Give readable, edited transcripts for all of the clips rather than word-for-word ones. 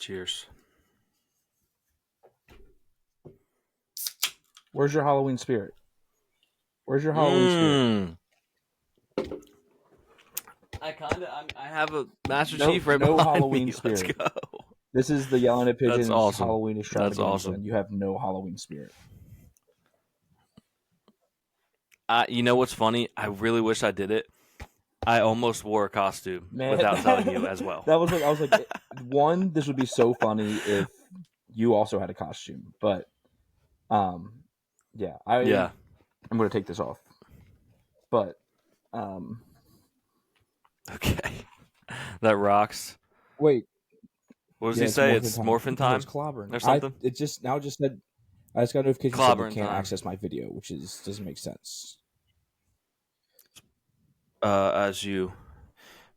Cheers. Where's your Halloween spirit? Where's your Halloween spirit? I have a Master Chief right no behind Halloween me. spirit. Let's go. This is the Yelling at Pigeons awesome. Halloween Extravaganza. That's awesome. And you have no Halloween spirit. You know what's funny? I really wish I did it. I almost wore a costume without telling you as well. I was like, one, this would be so funny if you also had a costume. But, I'm going to take this off. But, okay. That rocks. Wait. What does he say? It's morphin time? It's clobbering. Or something? It just said, I just got a notification that you can't access my video, which doesn't make sense. As you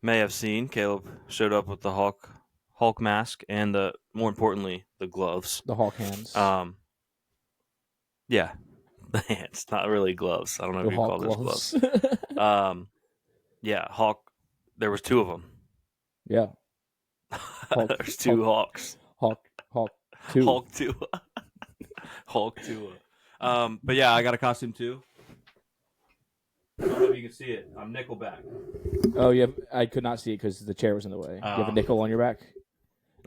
may have seen, Caleb showed up with the Hulk mask and more importantly, the gloves. The Hulk hands. Yeah. The hands, not really gloves. I don't know if you call those gloves. Yeah, Hulk. There was two of them. Yeah. There's two Hawks. Hulk 2. Hulk 2. Hulk 2. But yeah, I got a costume too. I don't know if you can see it. I'm Nickelback. Oh, yeah. I could not see it because the chair was in the way. You have a nickel on your back?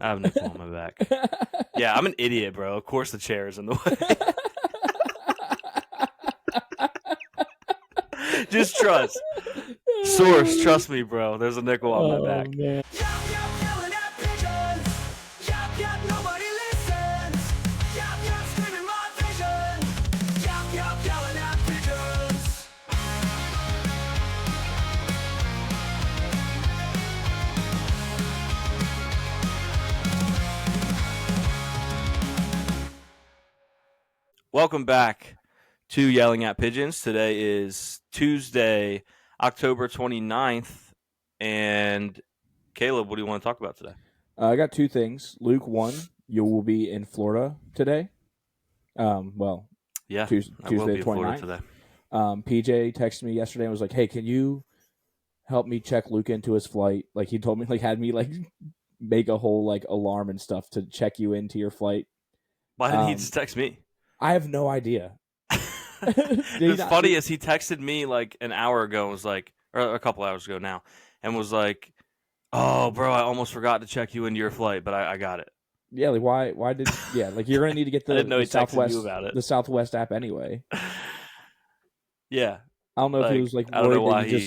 I have a nickel on my back. Yeah, I'm an idiot, bro. Of course the chair is in the way. Just trust. Source, trust me, bro. There's a nickel on my back. Man. Welcome back to Yelling at Pigeons. Today is Tuesday, October 29th. And Caleb, what do you want to talk about today? I got two things. Luke, one, you will be in Florida today. Tuesday the 29th. Today. PJ texted me yesterday and was like, hey, can you help me check Luke into his flight? Like, he told me, had me, make a whole, alarm and stuff to check you into your flight. Why didn't he just text me? I have no idea. It's funny as he texted me an hour ago and was like, or a couple hours ago now, and was like, "Oh, bro, I almost forgot to check you into your flight, but I got it." Yeah, why did you're gonna need to get the Southwest you about it. The Southwest app anyway. Yeah, I don't know if he was I don't know why you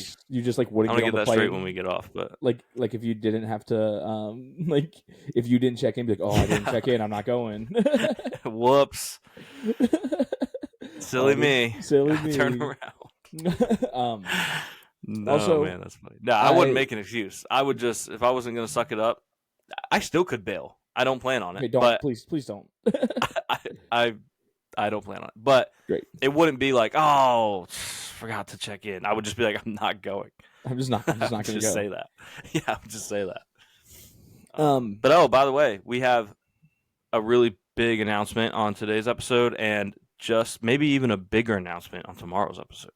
just wouldn't get on the plane. I'll get that straight when we get off, but if you didn't have to if you didn't check in, be like, oh, I didn't check in, I'm not going. Whoops. Silly me. Turn around. No, also, man, that's funny. No, I wouldn't make an excuse. I would just, if I wasn't going to suck it up, I still could bail. I don't plan on it. Hey, please don't. I don't plan on it. But great. It wouldn't be like, oh, forgot to check in. I would just be like, I'm not going. I'm just not going to go. Say that. Yeah, I would just say that. But by the way, we have a really big announcement on today's episode, and just maybe even a bigger announcement on tomorrow's episode.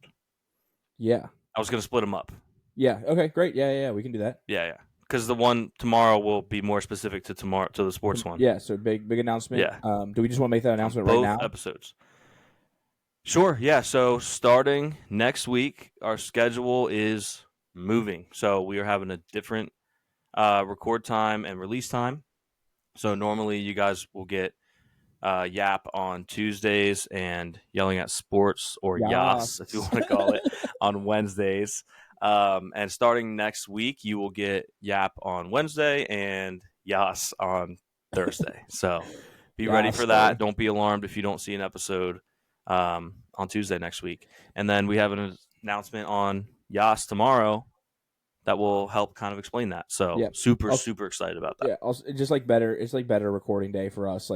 Yeah. I was going to split them up. Yeah. Okay, great. Yeah, we can do that. Yeah. Because the one tomorrow will be more specific to the sports one. Yeah, so big announcement. Yeah. Do we just want to make that announcement right now? Both episodes. Sure, yeah. So starting next week, our schedule is moving. So we are having a different record time and release time. So normally you guys will get Yap on Tuesdays and Yelling at Sports, or Yas, if you want to call it, on Wednesdays. And starting next week, you will get Yap on Wednesday and Yas on Thursday. So be ready for that. Don't be alarmed if you don't see an episode on Tuesday next week. And then we have an announcement on Yas tomorrow that will help kind of explain that. So super excited about that. Yeah, also, it's better recording day for us.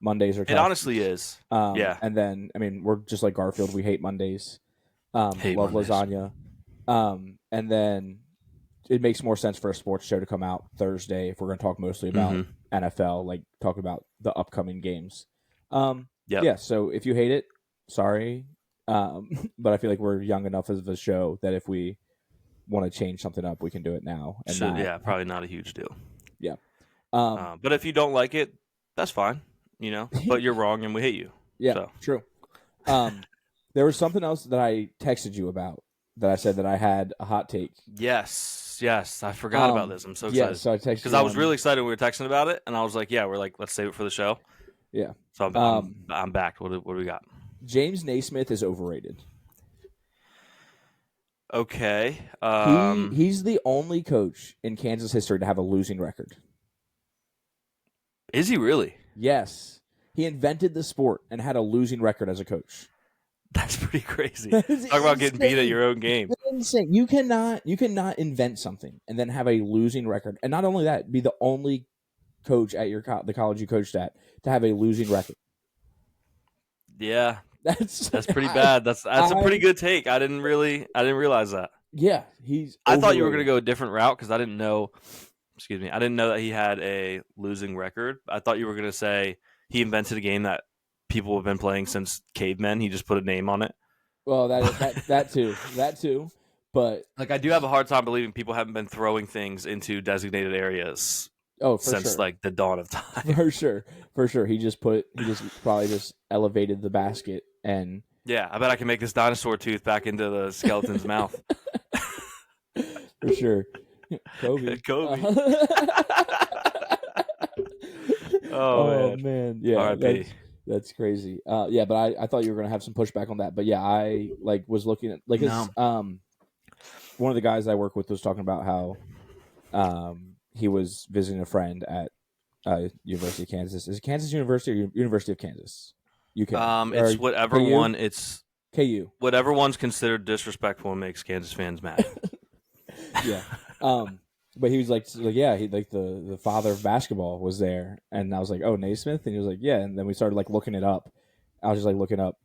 Mondays are tough. It honestly is. Yeah. And then, we're just like Garfield. We hate Mondays. Love Mondays. lasagna. And then it makes more sense for a sports show to come out Thursday if we're going to talk mostly about NFL, talk about the upcoming games. Yeah, so if you hate it, sorry. But I feel like we're young enough as a show that if we want to change something up, we can do it now. And probably not a huge deal. Yeah. But if you don't like it, that's fine. But you're wrong and we hate you. Yeah, so. True. There was something else that I texted you about that I said that I had a hot take. Yes, I forgot about this. I'm so excited. Yeah, so I texted because I was really excited when we were texting about it, and I was like, let's save it for the show. Yeah. So I'm back. What do we got? James Naismith is overrated. Okay. He's the only coach in Kansas history to have a losing record. Is he really? Yes. He invented the sport and had a losing record as a coach. That's pretty crazy. Talk about getting beat at your own game. That's insane. You cannot invent something and then have a losing record, and not only that, be the only coach at the college you coached at to have a losing record. Yeah, that's pretty bad. That's a pretty good take. I didn't realize that. Yeah, I thought you were going to go a different route because I didn't know. Excuse me. I didn't know that he had a losing record. I thought you were going to say he invented a game that people have been playing since cavemen. He just put a name on it. Well, that too. But I do have a hard time believing people haven't been throwing things into designated areas. Since sure. The dawn of time. For sure. He just probably just elevated the basket and. Yeah, I bet I can make this dinosaur tooth back into the skeleton's mouth. For sure. Kobe. Oh man. Yeah. R.I.P. That's crazy. Yeah, but I thought you were gonna have some pushback on that. But yeah, I was looking at one of the guys I work with was talking about how he was visiting a friend at University of Kansas. Is it Kansas University or University of Kansas? UK. It's whatever KU? One. It's KU. Whatever one's considered disrespectful and makes Kansas fans mad. Yeah. But he was like yeah, he the father of basketball was there, and I was like, oh, Naismith, and he was like, yeah, and then we started looking it up. I was just looking up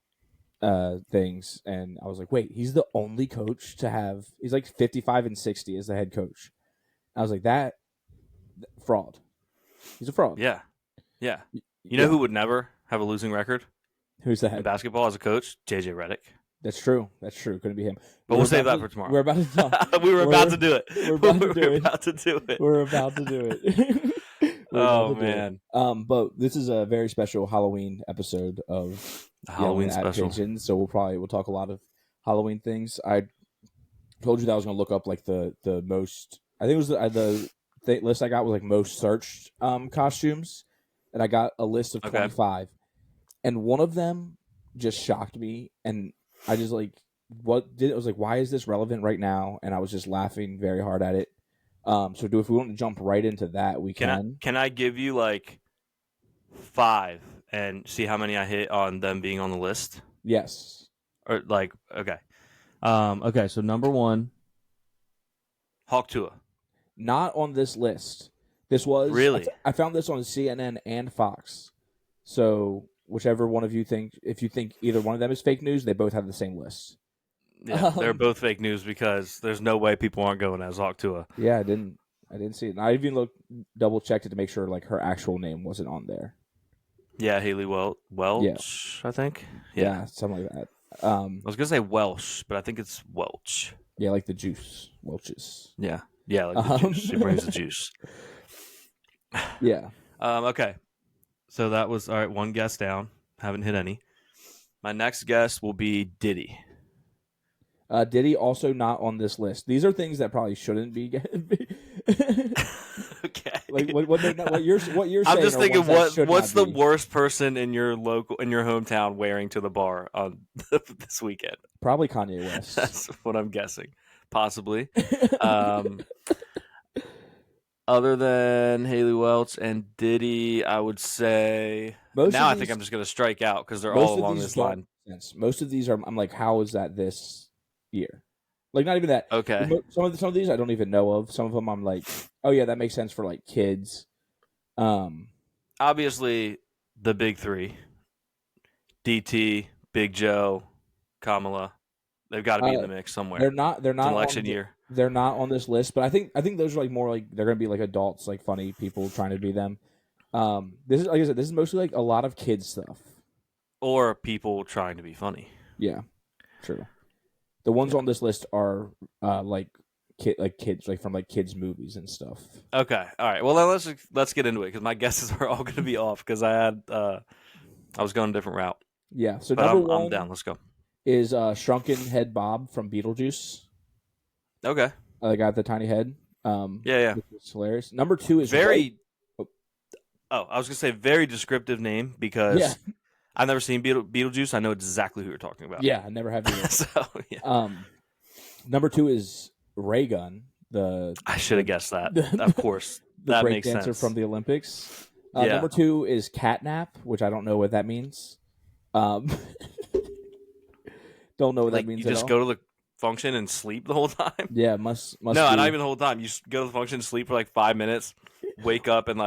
things, and I was like, wait, he's the only coach to have. He's 55-60 as the head coach. I was like, that fraud. He's a fraud. Yeah. You know who would never have a losing record? Who's that? In basketball as a coach? JJ Redick. That's true. Couldn't be him. But we'll save that for tomorrow. We're about to talk. We're about to do it. We're about to do it. We're about to do it. Oh, man. But this is a very special Halloween episode of Halloween special. Pigeons, so we'll talk a lot of Halloween things. I told you that I was going to look up the most. I think it was the list I got was most searched costumes, and I got a list of 25, and one of them just shocked me, and I just I was like, why is this relevant right now? And I was just laughing very hard at it. If we want to jump right into that, we can. Can I give you 5 and see how many I hit on them being on the list? Yes. Or okay. Okay, so number 1, Hawk Tua. Not on this list. This was really. I found this on CNN and Fox. So whichever one of you if you think either one of them is fake news, they both have the same list. Yeah, they're both fake news because there's no way people aren't going as Hawk Tua. Yeah, I didn't see it. And I even double checked it to make sure her actual name wasn't on there. Yeah, Haley Welch, I think. Yeah, something like that. I was gonna say Welsh, but I think it's Welch. Yeah, like the juice, Welch's. Yeah, like the juice. She brings the juice. Yeah. Okay. So that was all right. One guess down. Haven't hit any. My next guess will be Diddy. Diddy also not on this list. These are things that probably shouldn't be. Okay. What you're saying. I'm just thinking, what's the worst person in your hometown wearing to the bar on this weekend? Probably Kanye West. That's what I'm guessing. Possibly. Other than Haley Welch and Diddy, I would say I think I'm just going to strike out because they're all along this line. Most of these are. I'm like, how is that this year? Not even that. Okay. Some of these I don't even know of. Some of them I'm like, oh yeah, that makes sense for kids. Obviously, the big 3: DT, Big Joe, Kamala. They've got to be in the mix somewhere. They're not. It's election year. They're not on this list, but I think those are more they're going to be adults, funny people trying to be them. This is, like I said, this is mostly a lot of kids stuff. Or people trying to be funny. Yeah, true. The ones on this list are kids from kids movies and stuff. Okay, all right. Well, then let's get into it because my guesses are all going to be off because I was going a different route. Yeah. So But number I'm one down. Let's go. is Shrunken Head Bob from Beetlejuice. Okay. The guy with the tiny head. Yeah. Which is hilarious. Number two is very. I was gonna say very descriptive name because I've never seen Beetlejuice. I know exactly who you're talking about. Yeah, I never have either. So yeah. Number two is Raygun. I should have guessed that. Of course, the that break makes dancer sense from the Olympics. Number two is Catnap, which I don't know what that means. Don't know what that means. You just go to the function and sleep the whole time. Yeah, must. No, not even the whole time. You go to the function, sleep for 5 minutes, wake up and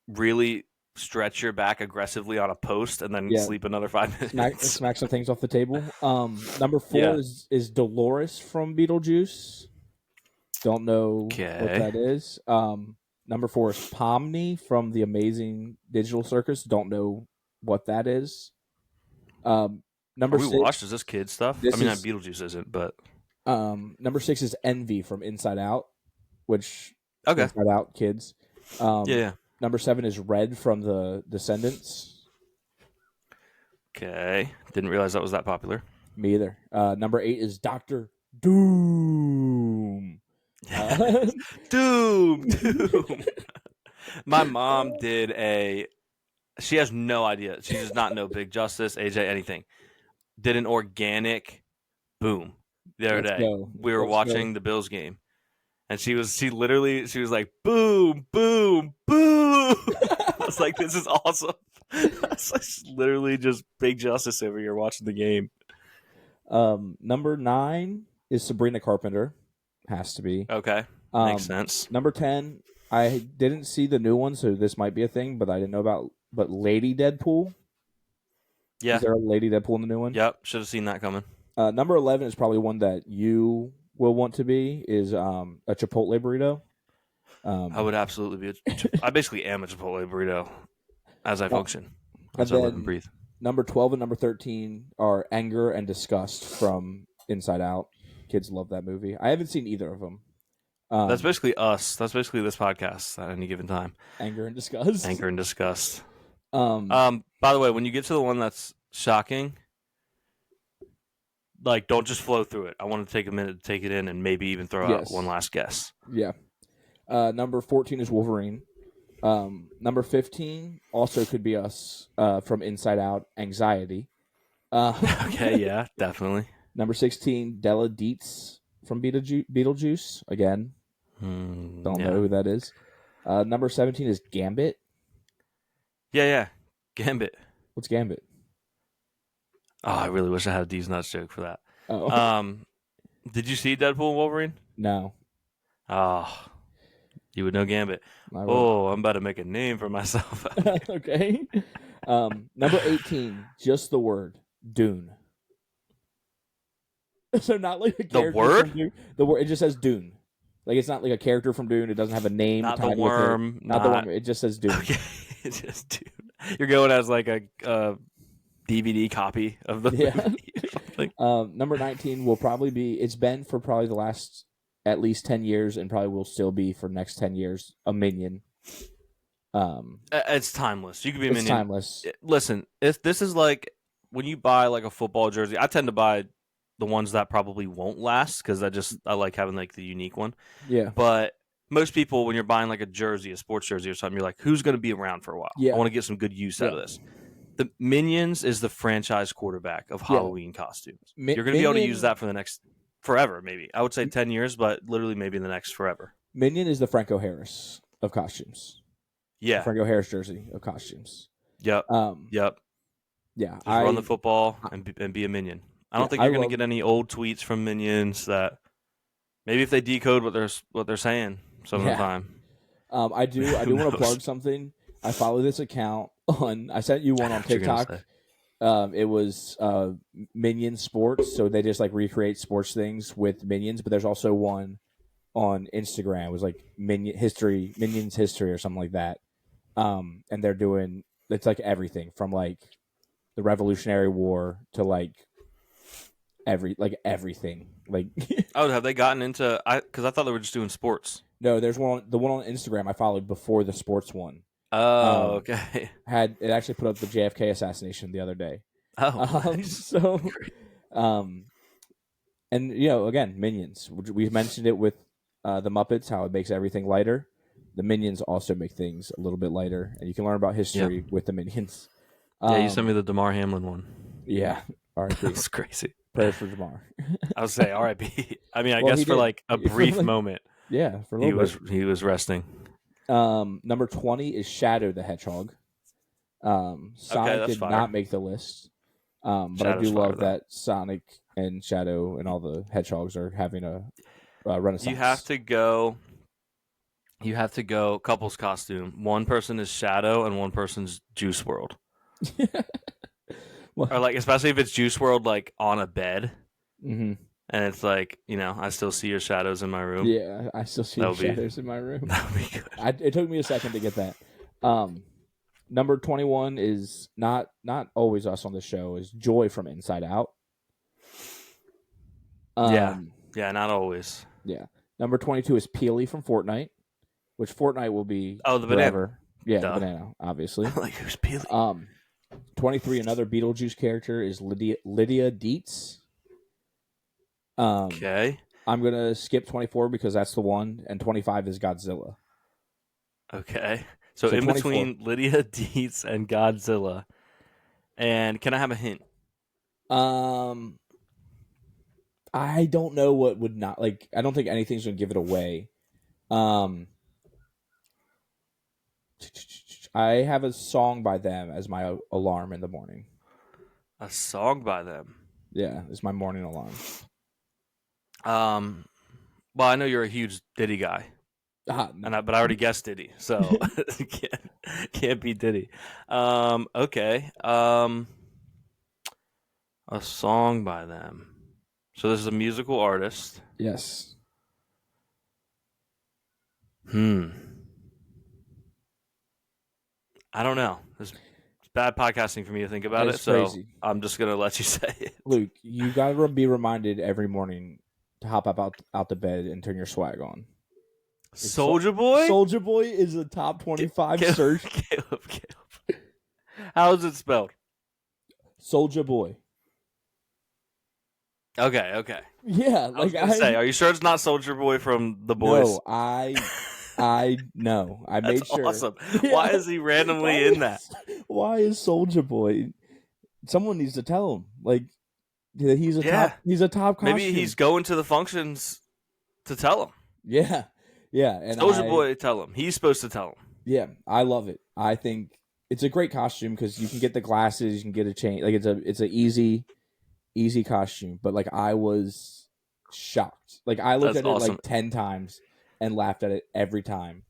really stretch your back aggressively on a post, and then sleep another 5 minutes. Smack some things off the table. Number four is Dolores from Beetlejuice. Don't know what that is. Number four is Pomni from the Amazing Digital Circus. Don't know what that is. Number six. Watched? Is this kid stuff? Beetlejuice isn't, but number six is Envy from Inside Out, which Inside Out kids. Yeah. Number seven is Red from the Descendants. Okay, didn't realize that was that popular. Me either. Number eight is Dr. Doom. Doom. My mom she has no idea. She does not know Big Justice, AJ, anything. Did an organic boom the other day. We were watching the Bills game, and she was like, boom, boom, boom. I was like, this is awesome. It's literally just Big Justice over here watching the game. Number 9 is Sabrina Carpenter. Has to be. Okay. Makes sense. Number 10, I didn't see the new one, so this might be a thing, but I didn't know about. But Lady Deadpool. Yeah. Is there a Lady Deadpool in the new one? Yep. Should have seen that coming. Number 11 is probably one that you will want to be, is a Chipotle burrito. I would absolutely be. I basically am a Chipotle burrito as I function. As I live and breathe. Number 12 and number 13 are Anger and Disgust from Inside Out. Kids love that movie. I haven't seen either of them. That's basically us. That's basically this podcast at any given time. Anger and Disgust. Anger and Disgust. By the way, when you get to the one that's shocking, don't just flow through it. I want to take a minute to take it in and maybe even throw out one last guess. Yeah. Number 14 is Wolverine. Number 15 also could be us from Inside Out, Anxiety. Okay, yeah, definitely. Number 16, Della Dietz from Beetlejuice. Again, don't know who that is. Number 17 is Gambit. Yeah, Gambit. What's Gambit? Oh, I really wish I had a D's Nuts joke for that. Oh. Did you see Deadpool and Wolverine? No. Oh, you would know Gambit. Oh, I'm about to make a name for myself. Okay. Number 18, just the word, Dune. So not like a character. The word? From Dune. The word. It just says Dune. It's not like a character from Dune. It doesn't have a name. Not the worm. Not the worm. It just says Dune. Okay. It's just Dune. You're going as a DVD copy of the movie. Number 19 will probably be. It's been for probably the last at least 10 years, and probably will still be for the next 10 years. A Minion. It's timeless. You could be a Minion. It's timeless. Listen, this is like when you buy a football jersey. I tend to buy the ones that probably won't last because I like having the unique one. Yeah. But most people, when you're buying a jersey, a sports jersey or something, you're like, who's going to be around for a while? Yeah. I want to get some good use out of this. The Minions is the franchise quarterback of Halloween costumes. You're going to be able to use that for the next forever, maybe. I would say 10 years, but literally maybe in the next forever. Minion is the Franco Harris of costumes. Yeah. The Franco Harris jersey of costumes. Yep. Yep. Yeah. Just run the football and be a Minion. I don't think you're going to get any old tweets from Minions that maybe if they decode what they're saying some of the time. I do want to plug something. I follow this account I sent you one on TikTok. It was Minion Sports, so they just recreate sports things with Minions, but there's also one on Instagram. It was Minions History or something like that. And they're doing it's everything from the Revolutionary War to everything. Like, Oh, have they gotten into? Because I thought they were just doing sports. no, there's the one on Instagram I followed before the sports one. Oh, okay. It actually put up the JFK assassination the other day. Oh, nice. So, and again, Minions. We mentioned it with the Muppets, how it makes everything lighter. The Minions also make things a little bit lighter, and you can learn about history with the Minions. Yeah, you sent me the Damar Hamlin one. Yeah, R.I.P. That's crazy. Prayers for Damar. I was saying R.I.P. I mean, I guess for like a brief moment. Yeah, for a little bit. He was resting. Number 20 is Shadow the Hedgehog. Sonic did not make the list, but Shadow's I do love that Sonic and Shadow and all the hedgehogs are having a renaissance. You have to go couples costume. One person is Shadow and one person's Juice WRLD. Or like, especially if it's Juice WRLD like on a bed, and it's like, I still see your shadows in my room. Yeah, I still see your shadows in my room. That would be good. It took me a second to get that. Number 21 is not always us on the show. Is Joy from Inside Out. Yeah, not always. Yeah. Number 22 is Peely from Fortnite, which Fortnite will be the forever. banana. Yeah, the banana, obviously. Like, who's Peely? 23, another Beetlejuice character is Lydia Dietz. Okay. I'm going to skip 24 because that's the one, and 25 is Godzilla. Okay. So in 24. Between Lydia Dietz and Godzilla. And can I have a hint? I don't know what would not, like, I don't think anything's going to give it away. I have a song by them as my alarm in the morning. A song by them? Yeah, it's my morning alarm. Well, I know you're a huge Diddy guy. But I already guessed Diddy, so can't be Diddy. Okay. A song by them. So this is a musical artist. Yes. I don't know. It's bad podcasting for me to think about it, so crazy. I'm just gonna let you say it. Luke, you gotta be reminded every morning to hop up out the bed and turn your swag on. Soldier Boy? Soldier Boy is a top 25 search. Caleb. How is it spelled? Soldier Boy. Okay. Yeah, I was gonna say, are you sure it's not Soldier Boy from The Boys? No, I know. I made sure. Awesome. Yeah. Why is he randomly in that? Why is Soldier Boy? Someone needs to tell him. Like, he's a top costume. Maybe he's going to the functions to tell him. Yeah. And Soldier Boy, tell him. He's supposed to tell him. Yeah, I love it. I think it's a great costume because you can get the glasses, you can get a chain. Like, it's a easy costume. But like, I was shocked. Like, I looked at it like 10 times and laughed at it every time.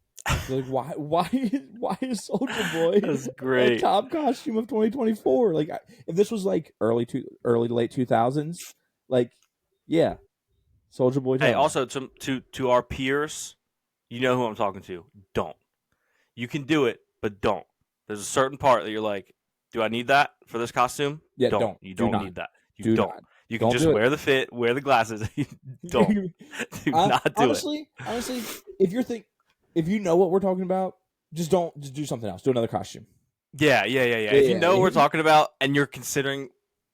Like, why is Soldier Boy That's great. a top costume of 2024? Like, if this was like early to late 2000s, like, yeah, Soldier Boy. Hey, also to our peers, you know who I'm talking to. Don't. You can do it, but don't. There's a certain part that you're like, do I need that for this costume? Yeah, don't. You don't need that. You don't. You can just wear the fit, wear the glasses. Don't. Do not do it. Honestly, if you know what we're talking about, just do something else. Do another costume. Yeah. If you know what we're talking about and you're considering,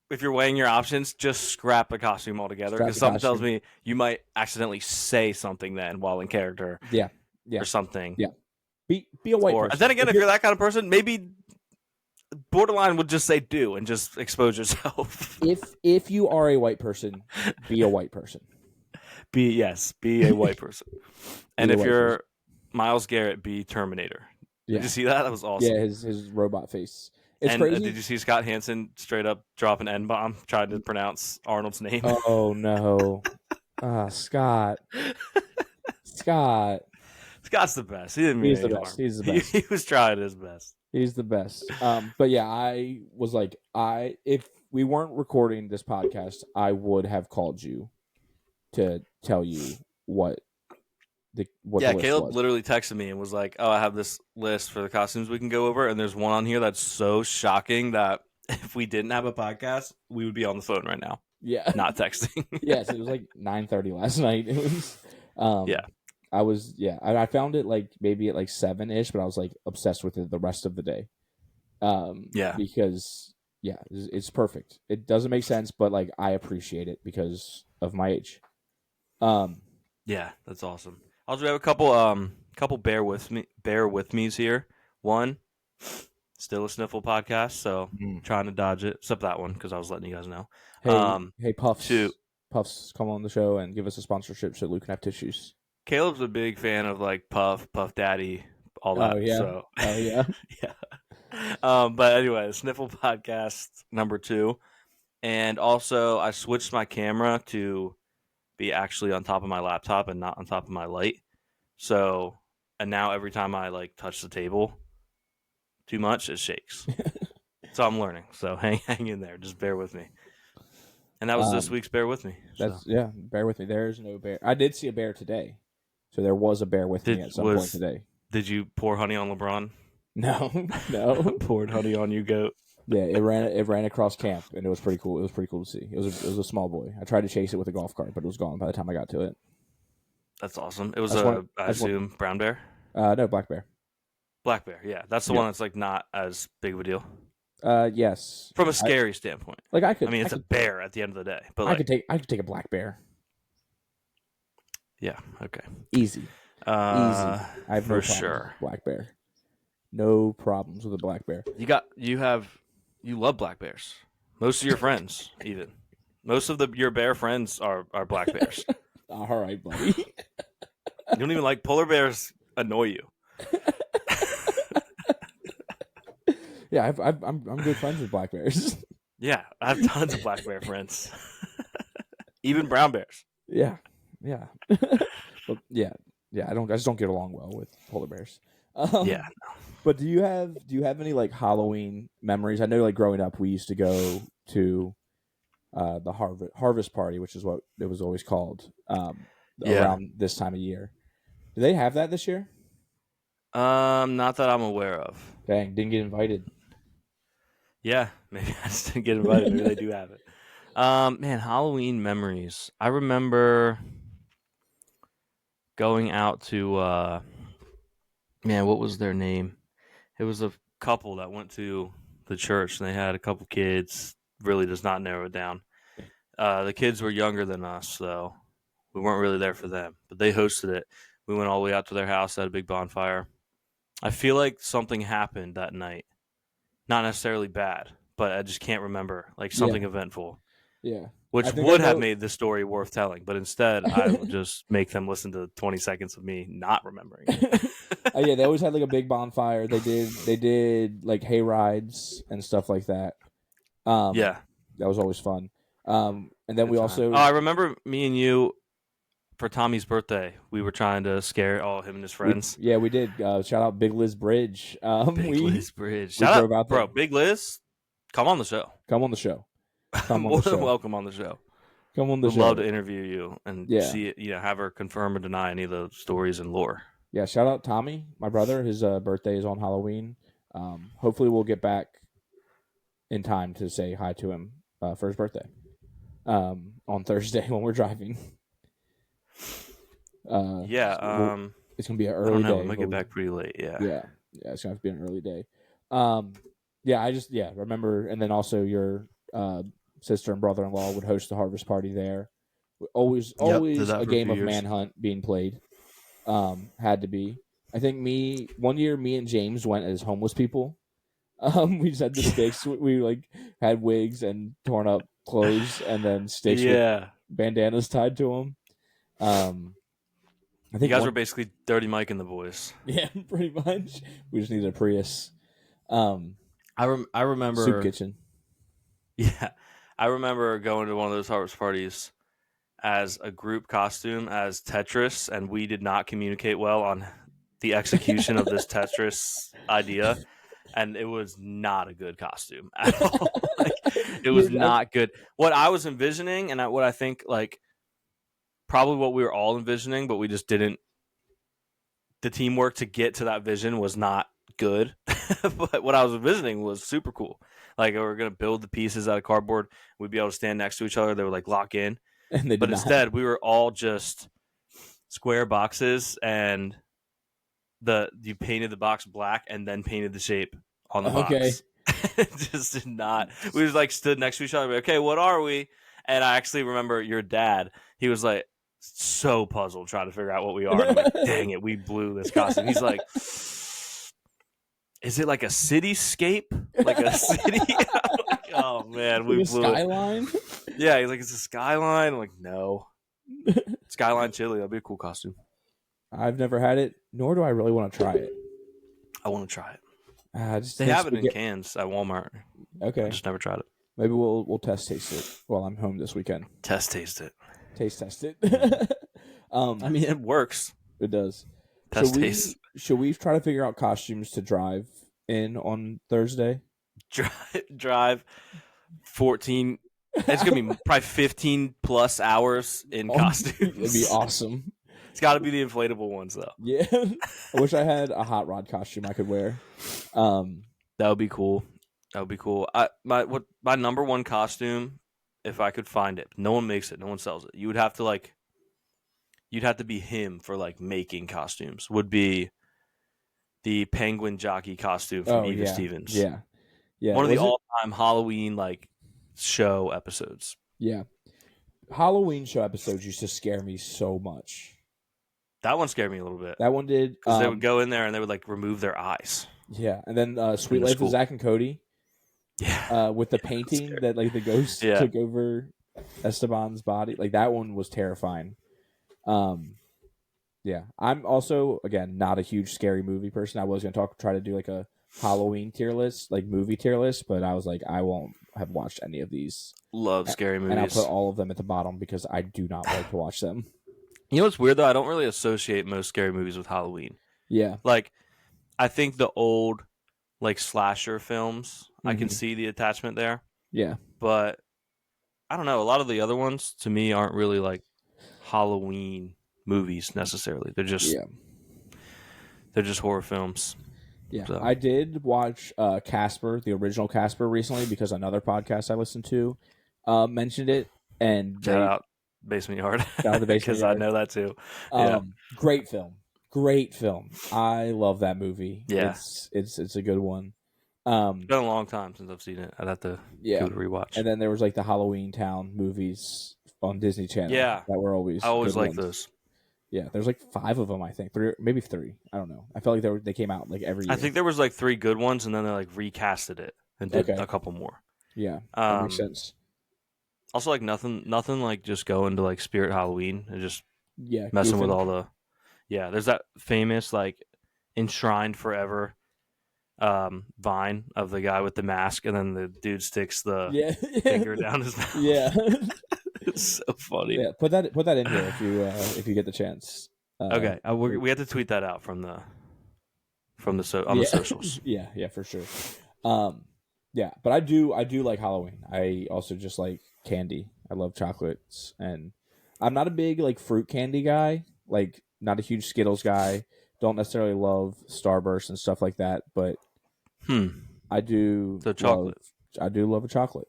if you're weighing your options, just scrap a costume altogether. Because something tells me you might accidentally say something then while in character. Yeah. Or something. Yeah. Be a white person. And then again, if you're that kind of person, maybe borderline would just say do and just expose yourself. If you are a white person, be a white person. Be a white person. And if you're Myles Garrett, be Terminator. Yeah. Did you see that? That was awesome. Yeah, his robot face. It's crazy. Did you see Scott Hansen straight up drop an N-bomb trying to pronounce Arnold's name? Oh no. Scott. Scott's the best. He didn't mean any harm. He's the best. He was trying his best. He's the best. But yeah, I was like, if we weren't recording this podcast, I would have called you to tell you what the list Caleb was. Literally texted me and was like, "Oh, I have this list for the costumes we can go over, and there's one on here that's so shocking that if we didn't have a podcast, we would be on the phone right now." Yeah. not texting. Yes, it was like 9:30 last night. It was Yeah. I found it like maybe at like 7-ish, but I was like obsessed with it the rest of the day. Yeah. Because yeah, it's perfect. It doesn't make sense, but like I appreciate it because of my age. Yeah, that's awesome. Also, we have a couple bear with me's here. One, still a sniffle podcast, so trying to dodge it, except that one because I was letting you guys know. Hey, Two, Puffs, come on the show and give us a sponsorship so Luke can have tissues. Caleb's a big fan of like Puff Daddy, all that. Oh yeah, So oh yeah, yeah. But anyway, the sniffle podcast number 2, and also I switched my camera to be actually on top of my laptop and not on top of my light. So, and now every time I like touch the table too much, it shakes. So I'm learning. So hang in there. Just bear with me. And that was this week's Bear With Me. Bear with me. There is no bear. I did see a bear today, so there was a bear with me at some point today. Did you pour honey on LeBron? No. Poured honey on you, goat. Yeah, it ran across camp, and it was pretty cool. It was pretty cool to see. It was a small boy. I tried to chase it with a golf cart, but it was gone by the time I got to it. That's awesome. It was I assume brown bear. No, black bear. Black bear. Yeah, that's the one that's like not as big of a deal. Yes. From a scary standpoint. Like it's a bear at the end of the day. But like, I could take a black bear. Yeah. Okay. Easy. Easy. I have for sure. Black bear. No problems with a black bear. You love black bears. Most of your friends, even most of your bear friends are black bears. All right, buddy. You don't even like polar bears. Annoy you. Yeah, I'm good friends with black bears. Yeah, I have tons of black bear friends. Even brown bears. Yeah. But yeah. I just don't get along well with polar bears. Yeah. But do you have any like Halloween memories? I know like growing up we used to go to the harvest party, which is what it was always called around this time of year. Do they have that this year? Not that I'm aware of. Dang, didn't get invited. Yeah, maybe I just didn't get invited. Maybe they do have it. Man, Halloween memories. I remember going out to man, what was their name? It was a couple that went to the church, and they had a couple kids. Really does not narrow it down. The kids were younger than us, so we weren't really there for them. But they hosted it. We went all the way out to their house, had a big bonfire. I feel like something happened that night. Not necessarily bad, but I just can't remember. Like something eventful. Yeah. Which would have made the story worth telling, but instead I will just make them listen to 20 seconds of me not remembering it. Yeah, they always had like a big bonfire. They did like hay rides and stuff like that. Yeah. That was always fun. And then we also I remember me and you for Tommy's birthday, we were trying to scare him and his friends. We did. Shout out Big Liz Bridge. Liz Bridge. Shout out, bro. Big Liz, come on the show. Come on the show. More than welcome on the show. Come on the show. We'd love to interview you and see, have her confirm or deny any of the stories and lore. Yeah, shout out Tommy, my brother. His birthday is on Halloween. Hopefully we'll get back in time to say hi to him for his birthday on Thursday when we're driving. It's gonna be an early day. I'm gonna get back pretty late. Yeah. It's gonna have to be an early day. I remember, and then also your sister and brother-in-law would host the harvest party there. Always a game of manhunt being played. Had to be. I think one year me and James went as homeless people. We just had the sticks. We like had wigs and torn up clothes, and then sticks with bandanas tied to them. I think you guys were basically Dirty Mike and the boys. Yeah, pretty much. We just needed a Prius. I remember soup kitchen. Yeah, I remember going to one of those harvest parties as a group costume as Tetris, and we did not communicate well on the execution of this Tetris idea, and it was not a good costume at all. It was not good. What I was envisioning, and what I think, probably what we were all envisioning, but we just didn't. The teamwork to get to that vision was not good. but what I was visiting was super cool. Like we were gonna build the pieces out of cardboard. We'd be able to stand next to each other. They would like lock in. And they But did not. instead, we were all just square boxes, and you painted the box black and then painted the shape on the box. Just did not. We just like stood next to each other. Like, okay, what are we? And I actually remember your dad. He was like so puzzled trying to figure out what we are. And I'm like, dang it, we blew this costume. He's like, is it like a cityscape? Like a city? Like, oh man, we blew skyline. Yeah, he's like, it's a skyline. I'm like, no, skyline chili. That'd be a cool costume. I've never had it, nor do I really want to try it. I want to try it. They have it in cans at Walmart. Okay, I just never tried it. Maybe we'll taste it while I'm home this weekend. Taste it. Test it. I mean, it works. It does. Taste. Should we try to figure out costumes to drive in on Thursday? Drive 14. It's gonna be probably 15 plus hours in costumes. It'd be awesome. It's got to be the inflatable ones though. Yeah, I wish I had a hot rod costume I could wear. That would be cool. My number one costume, if I could find it, no one makes it, no one sells it. You'd have to be him for like making costumes. Would be the penguin jockey costume from Eva Stevens. Yeah. One of the all-time Halloween like show episodes. Yeah, Halloween show episodes used to scare me so much. That one scared me a little bit. That one did. Because they would go in there and they would like remove their eyes. Yeah, and then Sweet Life of Zach and Cody. Yeah. With the painting that like the ghost took over Esteban's body. Like that one was terrifying. Yeah. I'm also, again, not a huge scary movie person. I was going to try to do like a Halloween tier list, like movie tier list, but I was like, I won't have watched any of these. Love scary movies. And I'll put all of them at the bottom because I do not like to watch them. You know what's weird though? I don't really associate most scary movies with Halloween. Yeah. Like, I think the old like slasher films, I can see the attachment there. Yeah. But I don't know. A lot of the other ones to me aren't really like Halloween movies necessarily. They're just horror films. Yeah. So. I did watch Casper, the original Casper, recently because another podcast I listened to mentioned it. And shout out Basement Yard. Shout out the Basement Because Yard. I know that too. Great film. I love that movie. Yeah. It's a good one. It's been a long time since I've seen it. I'd have to do a rewatch. And then there was like the Halloween Town movies on Disney Channel. Yeah. That were always I always like ones. those. Yeah, there's like 5 of them, I think. 3, maybe 3. I don't know. I felt like they came out like every year. I think there was like 3 good ones, and then they like recasted it and did a couple more. Yeah, that makes sense. Also, like nothing like just going to like Spirit Halloween and just messing goofing with all the. Yeah, there's that famous like enshrined forever vine of the guy with the mask, and then the dude sticks the finger down his mouth. Yeah. It's so funny. Yeah, put that in here if you get the chance. Okay, we have to tweet that out on the socials. Yeah, for sure. Yeah, but I do like Halloween. I also just like candy. I love chocolates, and I'm not a big like fruit candy guy. Like, not a huge Skittles guy. Don't necessarily love Starburst and stuff like that, but I do. The chocolate. I do love a chocolate.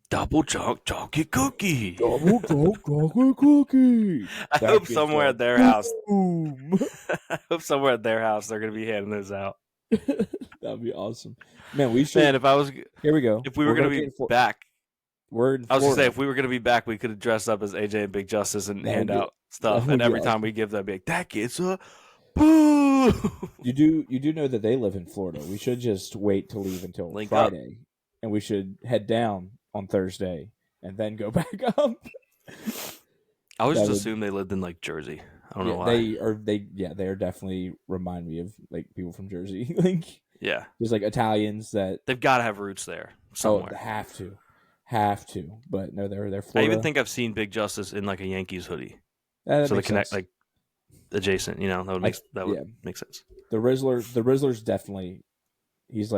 Double chocolate cookie. Double chocolate cookie. I hope somewhere at their house. I hope somewhere at their house they're gonna be handing those out. That'd be awesome, man. We should. Man, if I was here, we go. If we were gonna be back, I was gonna say if we were gonna be back, we could have dressed up as AJ and Big Justice and hand out stuff. And every time we give that, be like, that gets a boo. You do know that they live in Florida. We should just wait to leave until Friday, and we should head down on Thursday and then go back up. I always just assumed they lived in like Jersey. I don't know why. They are definitely remind me of like people from Jersey. Like, yeah, there's like Italians that they've got to have roots there somewhere. Oh, have to. But no, they're Florida. I even think I've seen Big Justice in like a Yankees hoodie. So they connect like adjacent. You know, that would make sense. The Rizzler's definitely. He's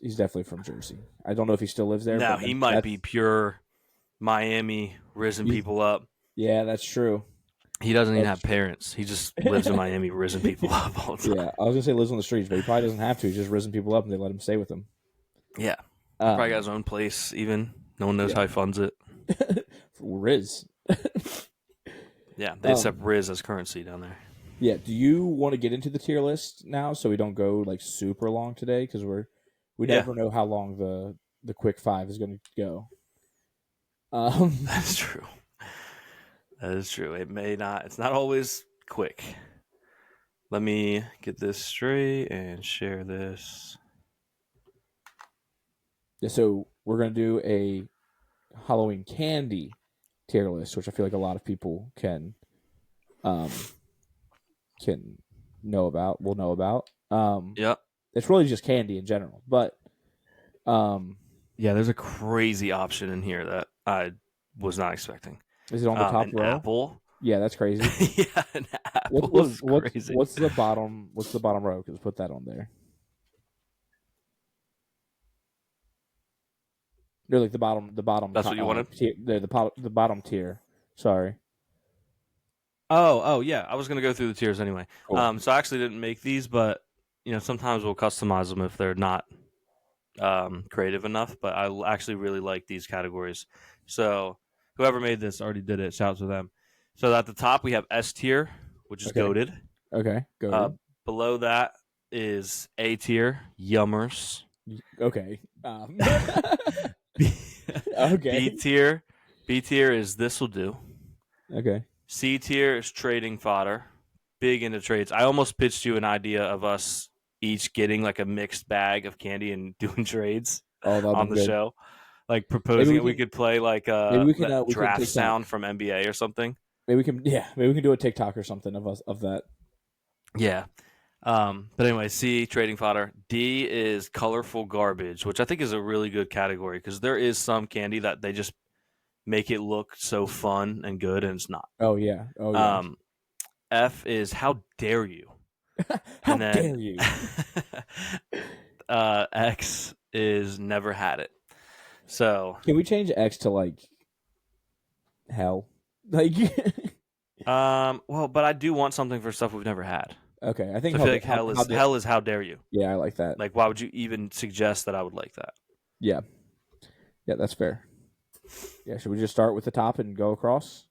definitely from Jersey. I don't know if he still lives there. No, he might be pure Miami, rizzing people up. Yeah, that's true. He doesn't even That's have parents. He just lives in Miami, rizzing people up all the time. Yeah, I was gonna say lives on the streets, but he probably doesn't have to. He's just risen people up, and they let him stay with them. Yeah. He probably got his own place. Even no one knows how he funds it. Riz. Yeah, they accept Riz as currency down there. Yeah. Do you want to get into the tier list now, so we don't go like super long today? Because we never know how long the quick five is going to go. That's true. That is true. It may not. It's not always quick. Let me get this straight and share this. Yeah. So we're going to do a Halloween candy tier list, which I feel like a lot of people can know about. Will know about. Yep. It's really just candy in general, but yeah, there's a crazy option in here that I was not expecting. Is it on the top an row? Apple. Yeah, that's crazy. Yeah, an apple is crazy. What's the bottom? What's the bottom row? Because put that on there. No, like the bottom. That's what you wanted. The bottom tier. Sorry. Oh, yeah. I was gonna go through the tiers anyway. Cool. So I actually didn't make these, but sometimes we'll customize them if they're not creative enough. But I actually really like these categories. So whoever made this already did it. Shout out to them. So at the top we have S tier, which is goated. Okay, goated. Below that is A tier, yummers. Okay. Okay. B tier is this'll do. Okay. C tier is trading fodder. Big into trades. I almost pitched you an idea of us each getting like a mixed bag of candy and doing trades on the show. Like proposing we could play like we draft can sound from NBA or something. Maybe we can do a TikTok or something of that. Yeah. But anyway, C, trading fodder. D is colorful garbage, which I think is a really good category because there is some candy that they just make it look so fun and good, and it's not. Oh yeah. F is how dare you? How dare you? X is never had it. So can we change X to like hell? Like well, but I do want something for stuff we've never had. Okay, I think so I feel like hell is how dare you? Yeah, I like that. Like, why would you even suggest that I would like that? Yeah, that's fair. Yeah, should we just start with the top and go across?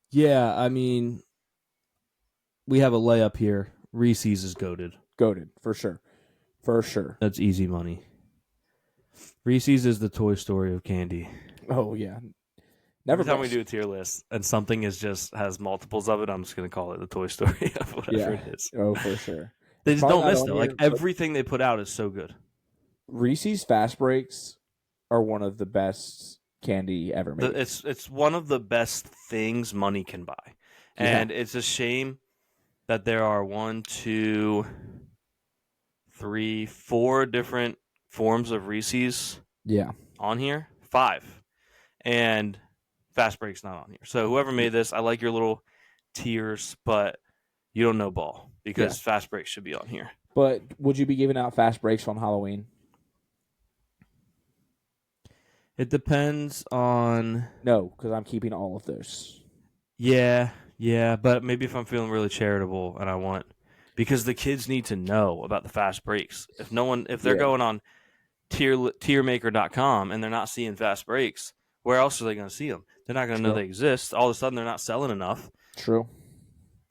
Yeah, I mean, we have a layup here. Reese's is goated. Goated, for sure. That's easy money. Reese's is the Toy Story of candy. Oh yeah. Every time we do a tier list and something has multiples of it, I'm just going to call it the Toy Story of whatever it is. Oh, for sure. They just don't miss though. Like everything they put out is so good. Reese's Fast Breaks are one of the best candy ever made. It's one of the best things money can buy, and it's a shame that there are 1, 2, 3, 4 different forms of Reese's. Yeah. On here, 5, and Fast Break's not on here. So whoever made this, I like your little tiers, but you don't know ball because Fast Break should be on here. But would you be giving out Fast Breaks on Halloween? It depends on... No, because I'm keeping all of those. Yeah, but maybe if I'm feeling really charitable and I want... Because the kids need to know about the Fast Breaks. If they're going on tiermaker.com and they're not seeing Fast Breaks, where else are they going to see them? They're not going to know they exist. All of a sudden, they're not selling enough. True.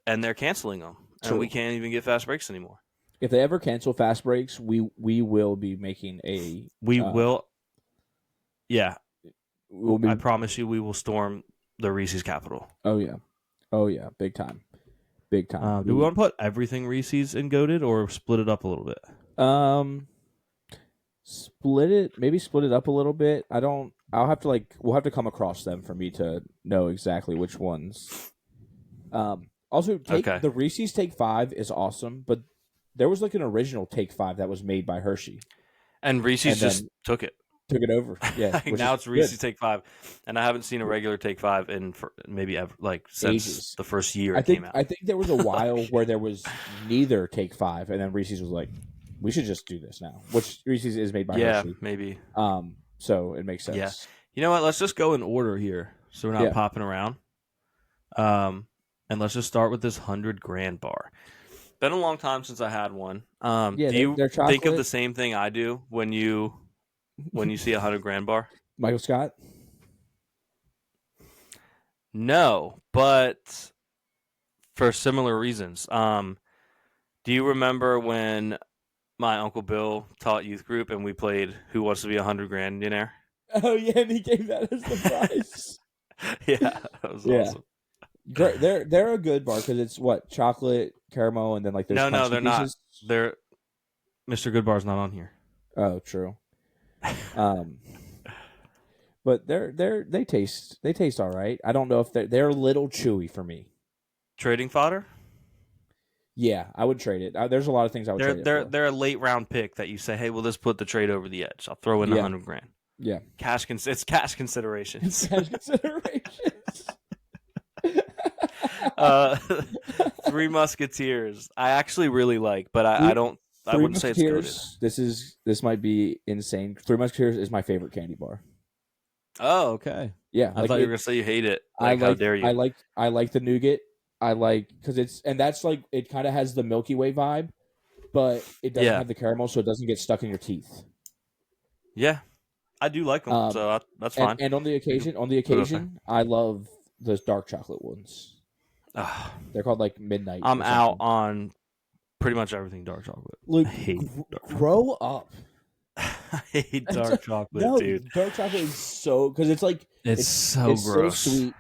And they're canceling them. True. And we can't even get Fast Breaks anymore. If they ever cancel Fast Breaks, we will be making a... We will... Yeah. I promise you we will storm the Reese's Capitol. Oh, yeah. Big time. Do we want to put everything Reese's in goated or split it up a little bit? Maybe split it up a little bit. we'll have to come across them for me to know exactly which ones. Also, the Reese's Take 5 is awesome, but there was like an original Take 5 that was made by Hershey. And Reese's just took it over. Yeah. Now it's Reese's Take 5. And I haven't seen a regular Take 5 in maybe ever, since ages. The first year it came out. I think there was a while where there was neither Take 5, and then Reese's was like, we should just do this now. Which Reese's is made by Hershey. Yeah, maybe. So it makes sense. Yeah. You know what? Let's just go in order here so we're not popping around. and let's just start with this 100 grand bar. Been a long time since I had one. Yeah, Do you they're think of chocolate. the same thing I do when you see a 100 grand bar? Michael Scott. No, but for similar reasons. Do you remember when my Uncle Bill taught youth group and we played Who Wants to Be a 100 Grand Millionaire? Oh yeah, and he gave that as the prize. Yeah, that was Yeah, awesome. great. They're a good bar because it's what chocolate, caramel, and then like those No, crunchy they're not. pieces. They're Mr. Goodbar's not on here. Oh, true. But they taste all right. I don't know if they're a little chewy for me. Trading fodder? Yeah, I would trade it. There's a lot of things I would They're trade it they're for. they're a late round pick that you say, hey, well, let's put the trade over the edge. I'll throw in Yeah, 100 grand. yeah. It's cash considerations. Cash considerations. uh, Three Musketeers. I actually really like, but I don't. I Three wouldn't say it's goated. Musketeers. This might be insane. Three Musketeers is my favorite candy bar. Oh, okay. Yeah, I thought you were gonna say you hate it. Like, how dare you? I like the nougat. I like because that's like it kind of has the Milky Way vibe, but it doesn't have the caramel, so it doesn't get stuck in your teeth. Yeah, I do like them, so that's fine. And on the occasion, I love those dark chocolate ones. They're called like midnight. I'm out on pretty much everything dark chocolate. Luke, I hate dark chocolate. Grow up. I hate dark chocolate, dude. Dark chocolate is so because it's so gross. So sweet,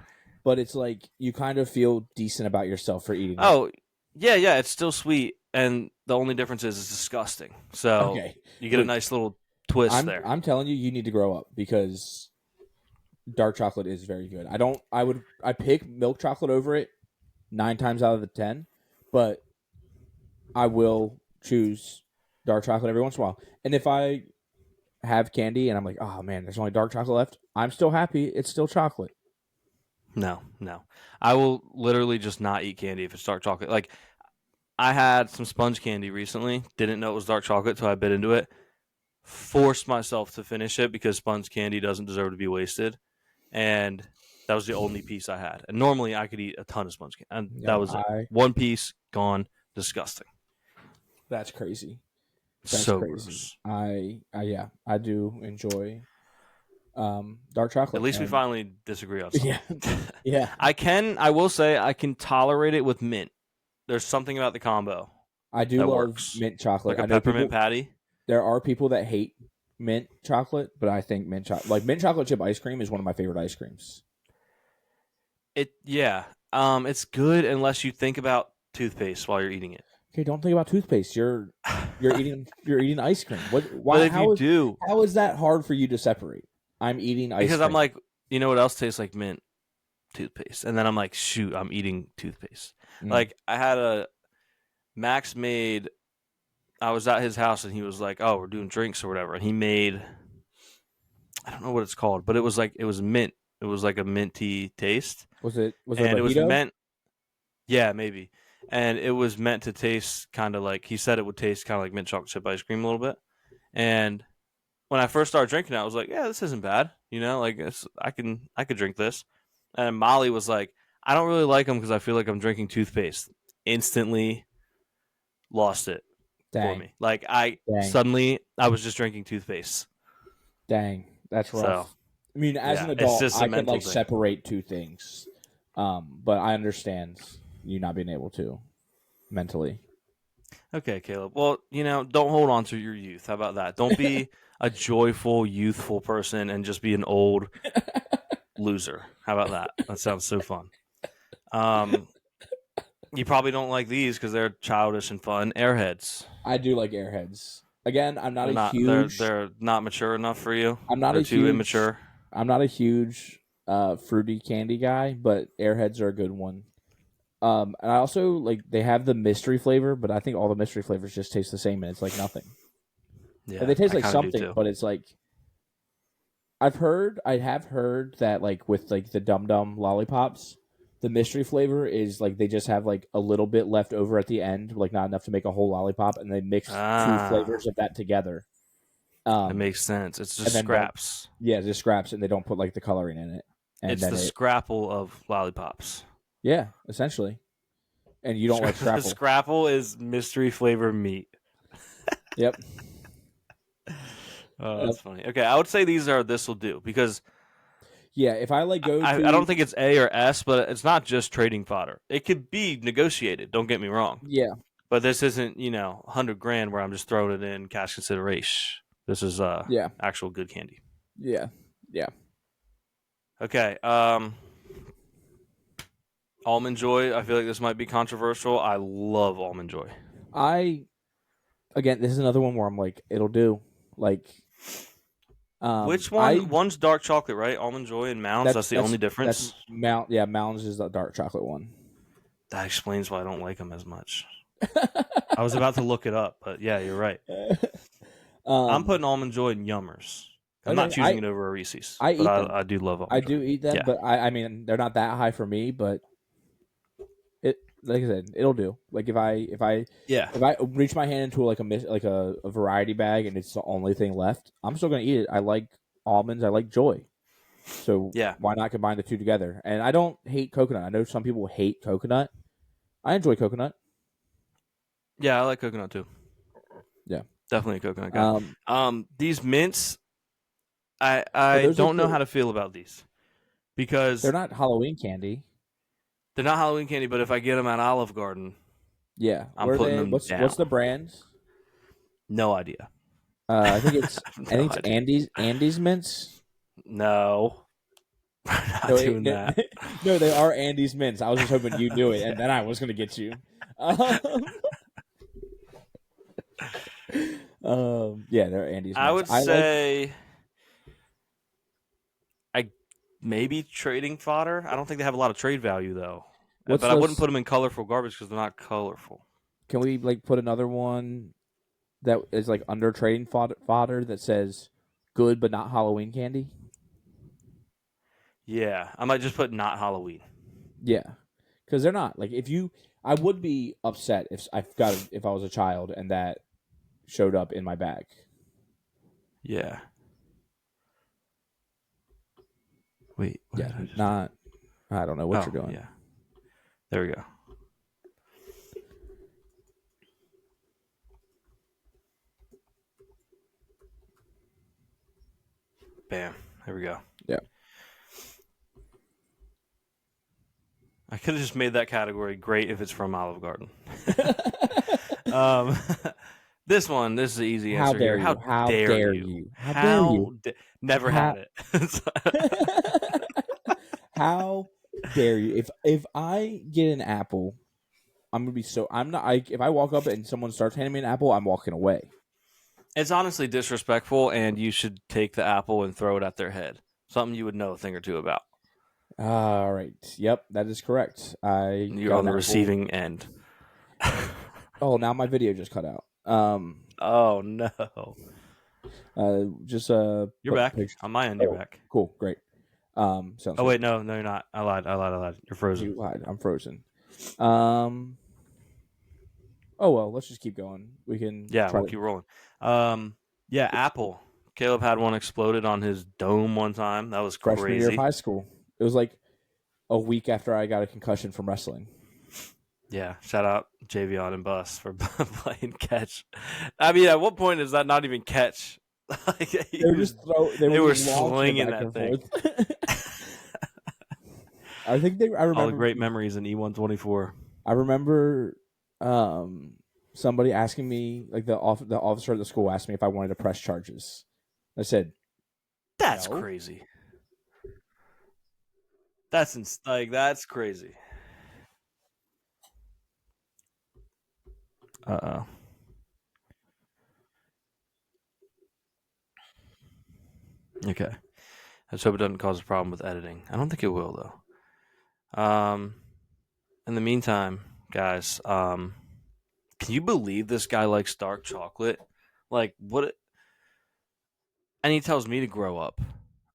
but it's like you kind of feel decent about yourself for eating it. Oh, yeah, it's still sweet, and the only difference is it's disgusting. So you get a nice little twist there. I'm telling you, you need to grow up because dark chocolate is very good. I pick milk chocolate over it 9 times out of the 10, but I will choose dark chocolate every once in a while. And if I have candy and I'm like, oh man, there's only dark chocolate left, I'm still happy. It's still chocolate. No. I will literally just not eat candy if it's dark chocolate. Like, I had some sponge candy recently, didn't know it was dark chocolate until I bit into it, forced myself to finish it because sponge candy doesn't deserve to be wasted. And that was the only piece I had. And normally I could eat a ton of sponge candy. And that was it. One piece, gone, disgusting. That's crazy. So crazy. I do enjoy dark chocolate. At least we finally disagree on something. Yeah. I will say I can tolerate it with mint. There's something about the combo. I do love mint chocolate. Like a peppermint patty. There are people that hate mint chocolate, but I think mint chocolate chip ice cream is one of my favorite ice creams. It's good unless you think about toothpaste while you're eating it. Okay, don't think about toothpaste. You're eating ice cream. How is that hard for you to separate? I'm eating ice cream. Because I'm like, you know what else tastes like mint? Toothpaste. And then I'm like, shoot, I'm eating toothpaste. Like, I had Max made, I was at his house and he was like, oh, we're doing drinks or whatever. And he made, I don't know what it's called, but it was mint. It was like a minty taste. Was it and it was meant, yeah, maybe. And it was meant to taste kind of like, he said it would taste kind of like mint chocolate chip ice cream a little bit. And when I first started drinking it, I was like, yeah, this isn't bad. You know, like I could drink this. And Molly was like, I don't really like them because I feel like I'm drinking toothpaste. Instantly lost it for me. Like suddenly I was just drinking toothpaste. Dang, that's rough. So, I mean, as an adult, I could separate two things. But I understand you not being able to mentally. Okay, Caleb. Well, don't hold on to your youth. How about that? Don't be a joyful, youthful person and just be an old loser. How about that? That sounds so fun. You probably don't like these because they're childish and fun. Airheads. I do like Airheads. Again, I'm not a huge. They're not mature enough for you. They're too immature. I'm not a huge fruity candy guy, but Airheads are a good one. And I also like they have the mystery flavor, but I think all the mystery flavors just taste the same, and it's like nothing. Yeah, they taste like something, but it's like I have heard that like with like the Dum Dum lollipops, the mystery flavor is like they just have like a little bit left over at the end, like not enough to make a whole lollipop, and they mix 2 flavors of that together. It makes sense. It's just scraps. Yeah, just scraps, and they don't put like the coloring in it. And it's the scrapple of lollipops. Yeah, essentially. And you don't like The Scrapple. Scrapple is mystery flavor meat. Yep. Oh, Yep. that's funny. Okay, I would say this will do because Yeah, if I like go I to don't think it's A or S, but it's not just trading fodder. It could be negotiated. Don't get me wrong. yeah, But this isn't, $100,000 where I'm just throwing it in cash consideration. This is yeah, actual good candy. yeah, yeah. Okay. Almond Joy. I feel like this might be controversial. I love Almond Joy. I again, this is another one where I'm like, it'll do. Like, Which I one? One's dark chocolate, right? Almond Joy and Mounds. That's the only that's difference. Mount. Yeah, Mounds is the dark chocolate one. That explains why I don't like them as much. I was about to look it up, but yeah, you're right. I'm putting Almond Joy in Yummers. I'm not Okay, choosing it over a Reese's, I but eat them. I do love I Almond Joy. do eat them, Yeah. but I mean, they're not that high for me. But it, like I said, it'll do. Like if I Yeah. reach my hand into like a variety bag and it's the only thing left, I'm still gonna eat it. I like almonds. I like Joy. So Yeah. why not combine the two together? And I don't hate coconut. I know some people hate coconut. I enjoy coconut. Yeah, I like coconut too. Yeah. Definitely a coconut guy. These mints, I But those don't know how to feel about these they're because not Halloween candy. they're not Halloween candy, but if I get them at Olive Garden, Yeah. I'm What are putting they? them What's the down. brand? No idea. I think No it's idea. Andy's mints. No. We're not No, doing that. no, they are Andy's mints. I was just hoping you knew it, and then I was going to get you. Yeah, they're Andy's I mints. would I like. say I maybe trading fodder. I don't think they have a lot of trade value though. What's But I wouldn't those? put them in colorful garbage because they're not colorful. Can we like put another one that is like under trading fodder that says good but not Halloween candy? Yeah, I might just put not Halloween. Yeah, because they're not like if you. I would be upset if I was a child and that showed up in my bag. Yeah. Wait, what Yeah, did I just do? not. I don't know what Oh, you're doing. yeah. There we go. Bam. There we go. Yeah. I could have just made that category great if it's from Olive Garden. um, this is the easy How answer dare here. you? How How dare dare you? you? How dare you? Never How had it. How dare you? If I get an apple, I'm gonna be so. I'm not. If I walk up and someone starts handing me an apple, I'm walking away. It's honestly disrespectful, and you should take the apple and throw it at their head. Something you would know a thing or two about. All right. Yep, that is correct. I You're got on an the apple. receiving end. Oh, now my video just cut out. Oh no. Just You're back. On my end, you're back. Cool, great. Sounds. Oh wait, no, you're not. I lied. You're frozen. You lied. I'm frozen. Oh well, let's just keep going. We can. Yeah, we'll keep rolling. Yeah, Apple. Caleb had one exploded on his dome one time. That was Freshman year of crazy. high school. It was like a week after I got a concussion from wrestling. Yeah, shout out Javion and Bus for playing catch. I mean, at what point is that not even catch? Like, they were slinging that thing. I think I remember all the great memories in E124. I remember somebody asking me, like the officer at the school asked me if I wanted to press charges. I said, "That's no. crazy. That's crazy." Uh-oh. Okay. Let's hope it doesn't cause a problem with editing. I don't think it will though. In the meantime, guys, can you believe this guy likes dark chocolate? Like what? And he tells me to grow up.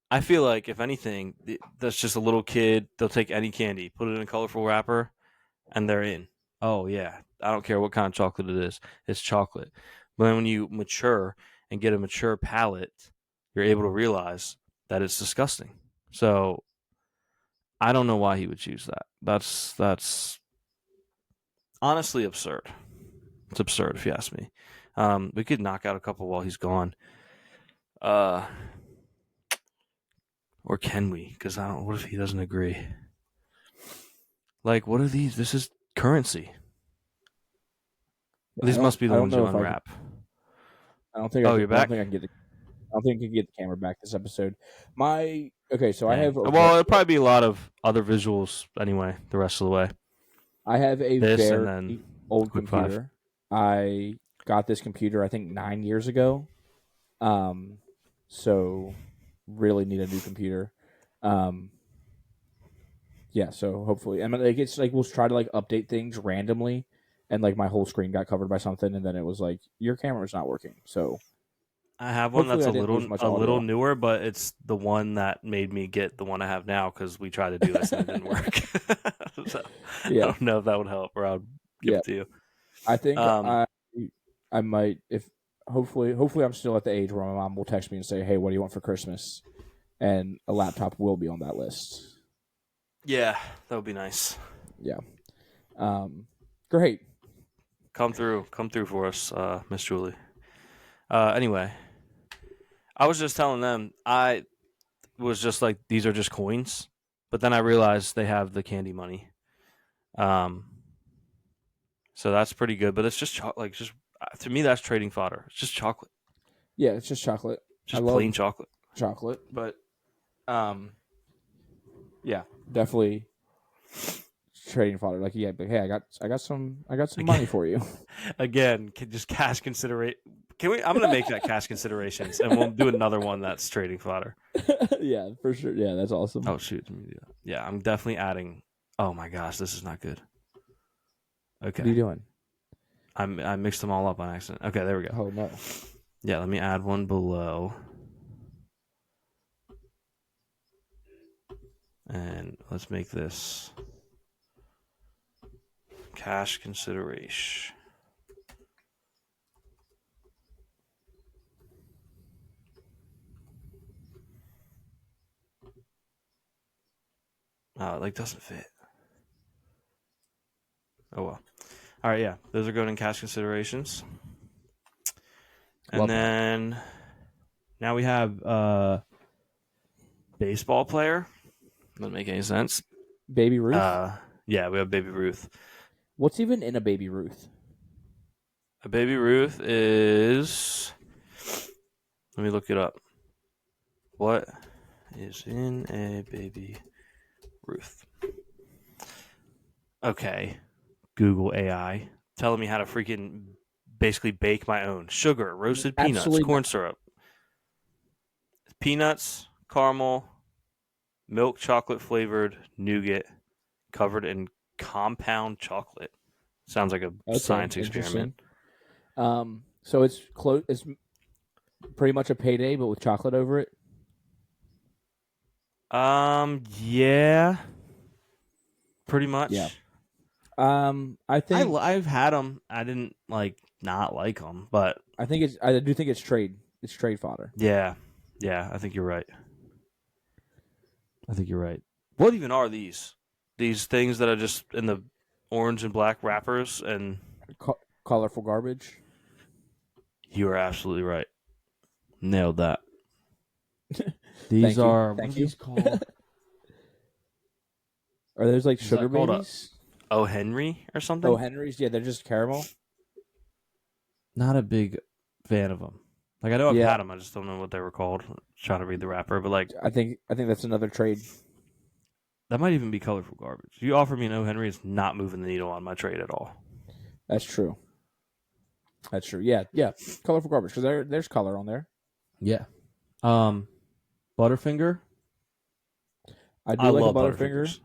I feel like if anything, that's just a little kid. They'll take any candy, put it in a colorful wrapper, and they're in. Oh yeah, I don't care what kind of chocolate it is. It's chocolate. But then when you mature and get a mature palate, you're able to realize that it's disgusting. So I don't know why he would choose that. That's honestly absurd. It's absurd if you ask me. We could knock out a couple while he's gone. Or can we? Because I don't. What if he doesn't agree? Like, what are these? This is currency. These must be the ones you unwrap. I don't think. You're back. I don't think I can get the camera back this episode. So I have. Well, it'll probably be a lot of other visuals anyway. The rest of the way. I have a very old computer. I got this computer, I think, 9 years ago. So really need a new computer. Yeah. So hopefully, I mean, like it's like we'll try to like update things randomly, and like my whole screen got covered by something, and then it was like your camera's not working. So I have one that's a little newer, but it's the one that made me get the one I have now because we tried to do this and it didn't work. So, yeah. I don't know if that would help, or I'll give it to you. I think I might, if hopefully I'm still at the age where my mom will text me and say, "Hey, what do you want for Christmas?" And a laptop will be on that list. Yeah, that would be nice. Yeah. Great. Come through for us, Miss Julie. Anyway, I was just telling them, I was just like, these are just coins, but then I realized they have the candy money. So that's pretty good, but it's just to me that's trading fodder. It's just chocolate. Yeah, it's just chocolate. Just plain chocolate. Chocolate, but yeah, definitely trading fodder. Like, yeah, but hey, I got some money for you. Again, just cash consideration. Can we? I'm gonna make that cash considerations, and we'll do another one that's trading fodder. Yeah, for sure. Yeah, that's awesome. Oh shoot! Yeah, I'm definitely adding. Oh my gosh, this is not good. Okay. What are you doing? I mixed them all up on accident. Okay, there we go. Oh no. Yeah, let me add one below. And let's make this cash consideration. Oh, it doesn't fit. Oh well. All right, yeah. Those are going in cash considerations. And then now we have baseball player. Doesn't make any sense. Baby Ruth? Yeah, we have Baby Ruth. What's even in a Baby Ruth? A Baby Ruth is... Let me look it up. What is in a Baby Ruth? Okay. Google AI. Telling me how to freaking basically bake my own. Sugar, roasted peanuts, corn syrup. Peanuts, caramel... milk chocolate flavored nougat covered in compound chocolate. Sounds like a science experiment. So it's close. It's pretty much a payday, but with chocolate over it. Yeah, pretty much. Yeah. I think I've had them. I didn't not like them, but I do think it's trade. It's trade fodder. Yeah. I think you're right. What even are these? These things that are just in the orange and black wrappers and colorful garbage. You are absolutely right. Nailed that. These are what are these called? Are those like sugar babies? O. Henry or something? Oh, Henry's. Yeah, they're just caramel. Not a big fan of them. Like I know I've had them. I just don't know what they were called. I'm trying to read the wrapper, but I think that's another trade. That might even be colorful garbage. If you offer me an O. Henry, it's not moving the needle on my trade at all. That's true. Yeah. Colorful garbage because there's color on there. Yeah. Butterfinger. I love Butterfinger.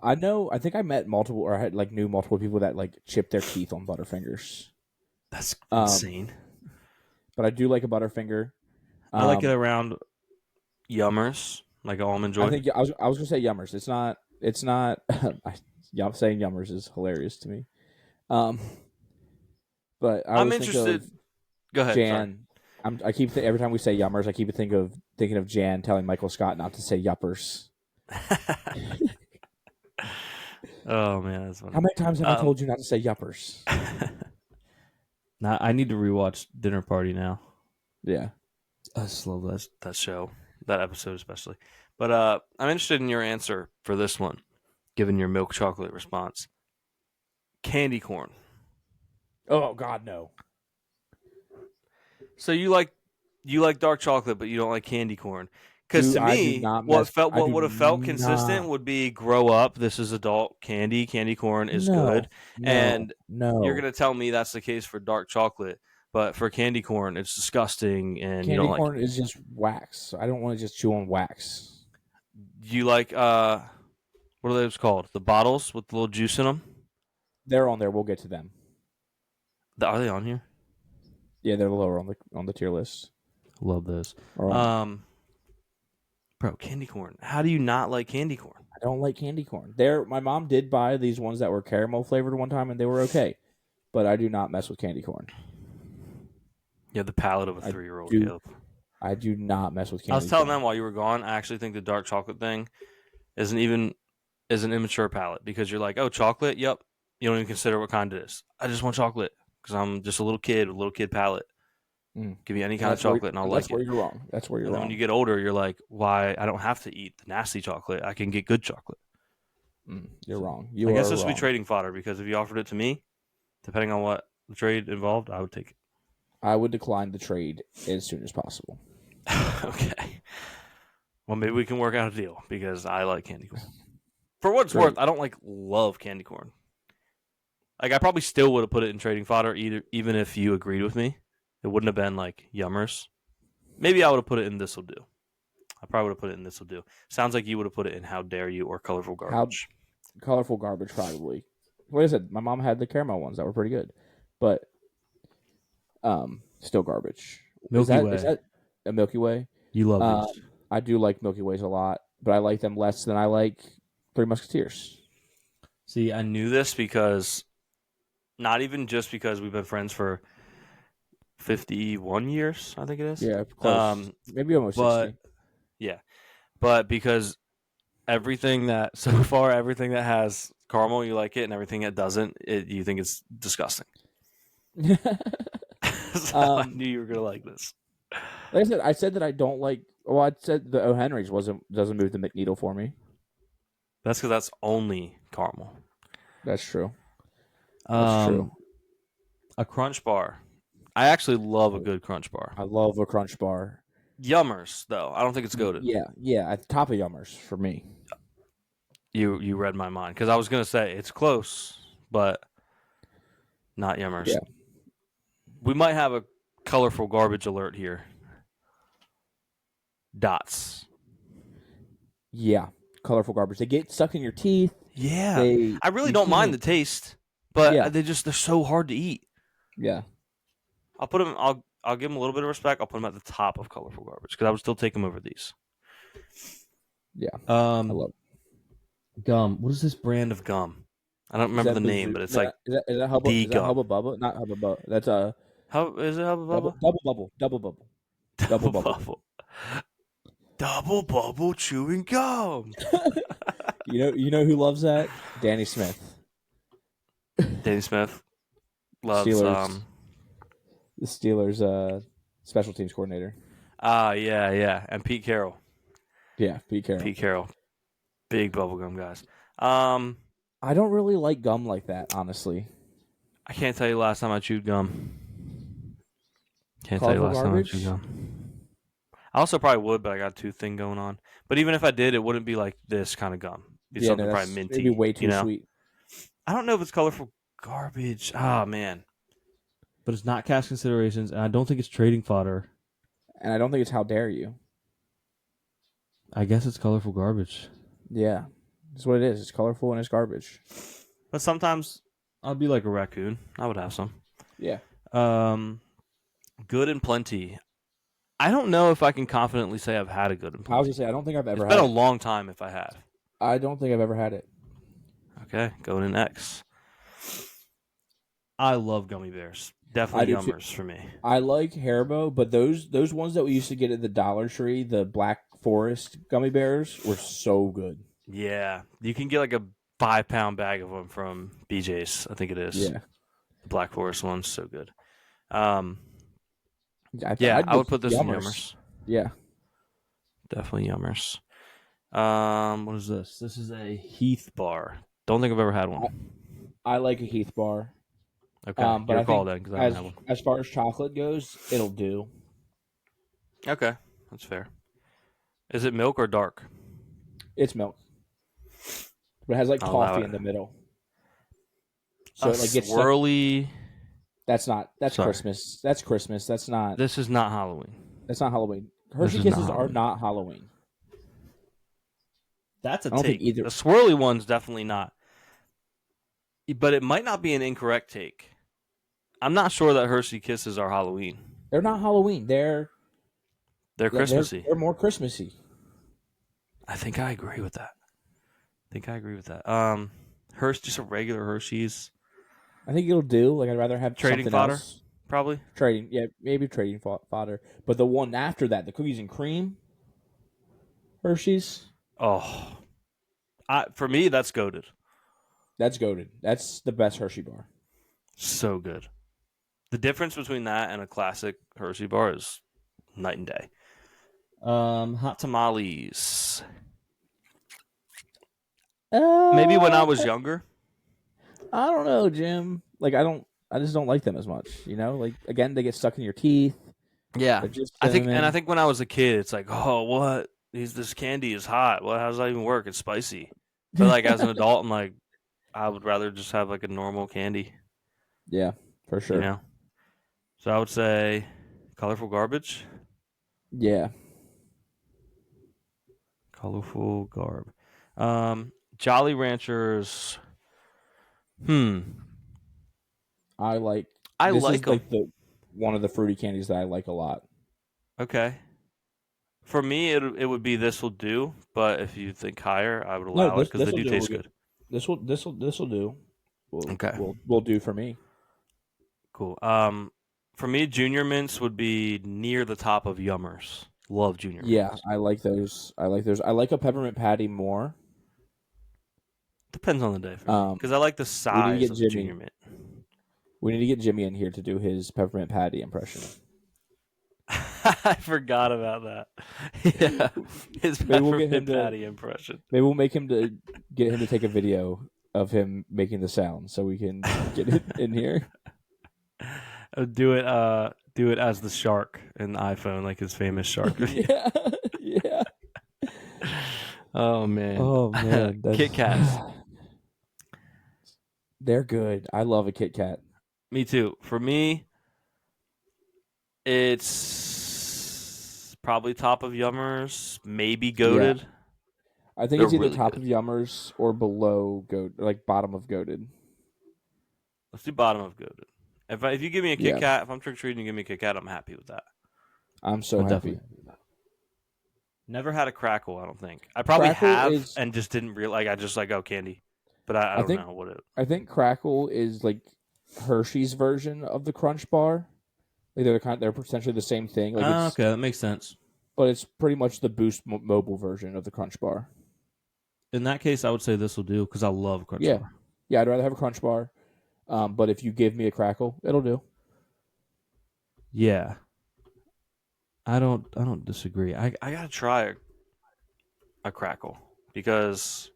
I know. I think I met multiple, or I had knew multiple people that chip their teeth on Butterfingers. That's insane. But I do like a Butterfinger. I like it around Yummers, like Almond Joy. I think I was gonna say Yummers. It's not. Saying Yummers is hilarious to me. But I'm interested. Go ahead, Jan. I keep every time we say Yummers, I keep thinking of Jan telling Michael Scott not to say Yuppers. Oh man, that's funny. How many times have I told you not to say yuppers? Now I need to rewatch Dinner Party now. Yeah. I just love that show, that episode especially. But I'm interested in your answer for this one, given your milk chocolate response. Candy corn. Oh God, no. So you like dark chocolate, but you don't like candy corn. Because to me, what would have felt consistent would be grow up. This is adult candy. Candy corn is good, and you're gonna tell me that's the case for dark chocolate. But for candy corn, it's disgusting, and candy you don't corn like it. is just wax. I don't want to just chew on wax. You like what are those called? The bottles with the little juice in them. They're on there. We'll get to them. Are they on here? Yeah, they're lower on the tier list. Love those. Bro, candy corn. How do you not like candy corn? I don't like candy corn. My mom did buy these ones that were caramel flavored one time, and they were okay. But I do not mess with candy corn. You have the palate of a 3-year-old kid. I do not mess with candy corn. I was telling them while you were gone, I actually think the dark chocolate thing is an immature palate because you're like, oh, chocolate? Yep. You don't even consider what kind it is. I just want chocolate because I'm just a little kid with a little kid palate. Give me any kind of chocolate and I'll like it. That's where you're wrong. That's where you're wrong. When you get older, you're like, why? I don't have to eat the nasty chocolate. I can get good chocolate. You're wrong. I guess this would be trading fodder because if you offered it to me, depending on what the trade involved, I would take it. I would decline the trade as soon as possible. Okay. Well, maybe we can work out a deal because I like candy corn. For what it's worth, I don't love candy corn. Like I probably still would have put it in trading fodder even if you agreed with me. It wouldn't have been like yummers. Maybe I would have put it in this'll do. I probably would have put it in this'll do. Sounds like you would have put it in how dare you or colorful garbage. Colorful garbage probably. Like I said, my mom had the caramel ones that were pretty good, but still garbage. Milky Way. Is that a Milky Way? You love these. I do like Milky Ways a lot, but I like them less than I like Three Musketeers. See, I knew this because not even just because we've been friends for 51 years, I think it is. Yeah, close. Maybe almost 60. Yeah. But because everything that has caramel, you like it, and everything that doesn't, you think it's disgusting. So I knew you were going to like this. Like I said that I don't like. Well, I said the O. Henry's doesn't move the McNeedle for me. That's because that's only caramel. That's true. That's true. A Crunch Bar. I actually love a good Crunch Bar. I love a Crunch Bar. Yummers, though. I don't think it's goated. Yeah. At the top of Yummers for me. You read my mind because I was gonna say it's close, but not Yummers. Yeah. We might have a colorful garbage alert here. Dots. Yeah, colorful garbage. They get stuck in your teeth. Yeah, I really don't mind the taste, but they're so hard to eat. Yeah, I'll put them. I'll give them a little bit of respect. I'll put them at the top of colorful garbage because I would still take them over these. Yeah, I love gum. What is this brand of gum? I don't remember the name, but it's like is that Hubba? Is that Hubba Bubba? Not Hubba Bubba. That's How is it Hubba Bubba? Double Bubble. Double Bubble chewing gum. You know who loves that? Danny Smith. Danny Smith loves Steelers. The Steelers special teams coordinator. Yeah, and Pete Carroll. Yeah, Pete Carroll. Big bubblegum guys. I don't really like gum like that, honestly. I can't tell you the last time I chewed gum. Time I chewed gum. I also probably would, but I got a tooth thing going on. But even if I did, it wouldn't be like this kind of gum. It'd be something probably minty. It'd be way too sweet. I don't know if it's colorful garbage. Oh, man. But it's not cash considerations, and I don't think it's trading fodder. And I don't think it's how dare you. I guess it's colorful garbage. Yeah. That's what it is. It's colorful and it's garbage. But sometimes I'll be like a raccoon. I would have some. Yeah. Good and plenty. I don't know if I can confidently say I've had a good and plenty. I was going to say, I don't think I've ever had it. It's been a long time if I have. I don't think I've ever had it. Okay, going in X. I love gummy bears. Definitely Yummers for me. I like Haribo, but those ones that we used to get at the Dollar Tree, the Black Forest gummy bears, were so good. Yeah, you can get like a 5-pound bag of them from BJ's. I think it is. Yeah. The Black Forest one's so good. I'd I go would put this in Yummers. Yummers. Yeah. Definitely Yummers. What is this? This is a Heath bar. Don't think I've ever had one. I like a Heath bar. Okay, but I think then because I haven't had one. As far as chocolate goes, it'll do. Okay, that's fair. Is it milk or dark? It's milk, but it has like coffee in the middle. So it like gets swirly. That's Christmas. That's Christmas. That's not. This is not Halloween. That's not Halloween. Hershey Kisses are not Halloween. That's a take. The swirly one's definitely not. But it might not be an incorrect take. I'm not sure that Hershey Kisses are Halloween. They're not Halloween. They're Christmassy. They're more Christmassy. I think I agree with that. Hershey, just a regular Hershey's. I think it'll do. Like I'd rather have trading something fodder, else. probably. Maybe trading fodder. But the one after that, the cookies and cream Hershey's. Oh, for me, that's goated. That's goated. That's the best Hershey bar. So good. The difference between that and a classic Hershey bar is night and day. Hot tamales. Maybe when I was younger. I don't know, Jim. Like I just don't like them as much. You know, like again, they get stuck in your teeth. Yeah, I think when I was a kid, it's like, oh, what? This candy is hot. Well, how does that even work? It's spicy. But like as an adult, I'm like, I would rather just have like a normal candy. Yeah, for sure. You know? So I would say colorful garbage. Yeah. Colorful garb. Jolly Ranchers. I like them. One of the fruity candies that I like a lot. Okay. For me, it would be This Will Do, but if you think higher, I would allow it because they do taste good. This will do. Okay. Will do for me. Cool. For me, Junior Mints would be near the top of Yummers. Love Junior Mints. Yeah, I like those. I like a peppermint patty more. Depends on the day for me because I like the size of Junior Mint. We need to get Jimmy in here to do his peppermint patty impression. I forgot about that. Yeah, his peppermint patty impression. Maybe we'll make him get him to take a video of him making the sound so we can get it in here. Do it as the shark in the iPhone, like his famous shark video. Yeah. Oh man. Kit Kats. They're good. I love a Kit Kat. Me too. For me, it's probably top of Yummers, maybe goated. Yeah. I think it's either really top of Yummers or below like bottom of goated. Let's do bottom of goated. If you give me a Kit Kat, if I'm trick treating and you give me a Kit Kat, I'm happy with that. I'm so happy. Never had a Crackle, I don't think. I probably have and just didn't realize. I just like candy, but I don't know what it. I think Crackle is like Hershey's version of the Crunch Bar. Like they're potentially the same thing. Like okay, that makes sense. But it's pretty much the Boost mobile version of the Crunch Bar. In that case, I would say This Will Do because I love Crunch Bar. Yeah, I'd rather have a Crunch Bar. But if you give me a Crackle, it'll do. Yeah. I don't disagree. I gotta try a Crackle because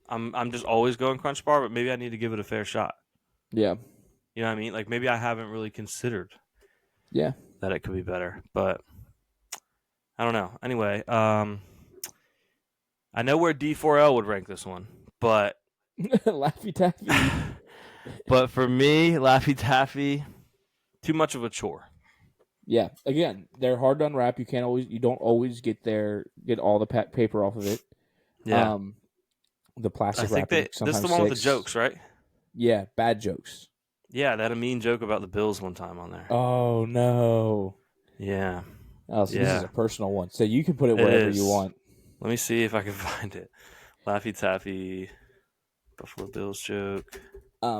I'm just always going Crunch Bar, but maybe I need to give it a fair shot. Yeah. You know what I mean? Like maybe I haven't really considered that it could be better. But I don't know. Anyway, I know where D4L would rank this one, but Laffy Taffy. But for me, Laffy Taffy, too much of a chore. Yeah, again, they're hard to unwrap. You don't always get all the paper off of it. Yeah, the plastic wrapping. This is the one with the jokes, right? Yeah, bad jokes. Yeah, they had a mean joke about the Bills one time on there. Oh no. Yeah. Oh, so this is a personal one, so you can put it wherever you want. Let me see if I can find it. Laffy Taffy, Buffalo Bills joke.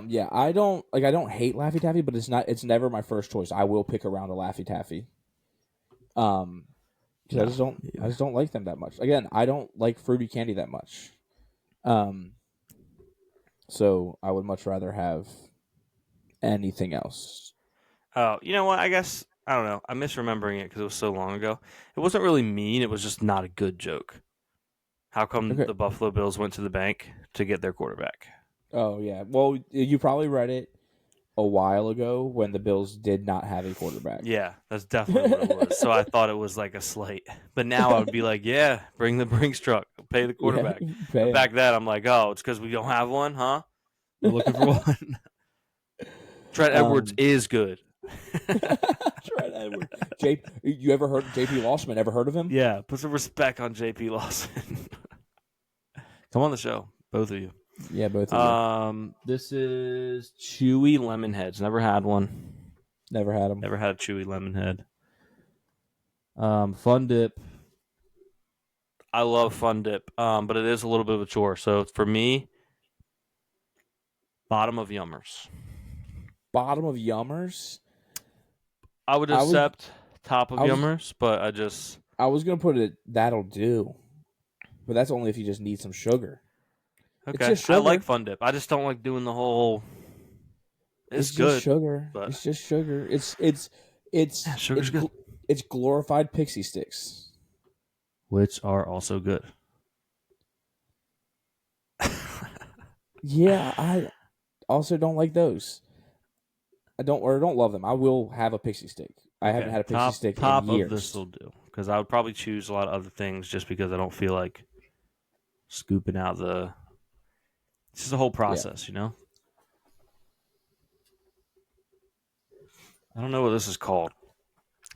Yeah, I don't hate Laffy Taffy, but it's never my first choice. I will pick around a Laffy Taffy. Because I just don't like them that much. Again, I don't like fruity candy that much. So I would much rather have anything else. Oh, you know what? I guess I don't know. I'm misremembering it because it was so long ago. It wasn't really mean. It was just not a good joke. How come Okay. the Buffalo Bills went to the bank to get their quarterback? Oh yeah. Well, you probably read it a while ago when the Bills did not have a quarterback. Yeah, that's definitely what it was. So I thought it was like a slight, but now I would be like, yeah, bring the Brinks truck, pay the Yeah, quarterback. pay But him. back then, I'm like, oh, it's because we don't have one, huh? We're looking for one. Trent Edwards Um, is good. Trent Edwards. You ever heard of J.P. Lossman? Ever heard of him? Yeah, put some respect on JP Lawson. Come on the show, both of you. Yeah, both of you. This is Chewy Lemon Heads. Never had one. Never had him. Never had a Chewy Lemon Head. Fun Dip. I love Fun Dip, but it is a little bit of a chore. So for me, bottom of Yummers. Bottom of Yummers. I would I was accept top of I was Yummers, but I just I was gonna put it. That'll do, but that's only if you just need some sugar. It's okay. just I sugar. like Fun Dip. I just don't like doing the whole. It's Just good, sugar. but It's just sugar. yeah, sugar's good. It's glorified pixie sticks. Which are also good. Yeah, I also don't like those. I don't love them. I will have a pixie stick. I haven't had a pixie stick in top of this years. will do because I would probably choose a lot of other things just because I don't feel like scooping out the. It's just a whole Yeah. process, you know. I don't know what this is called,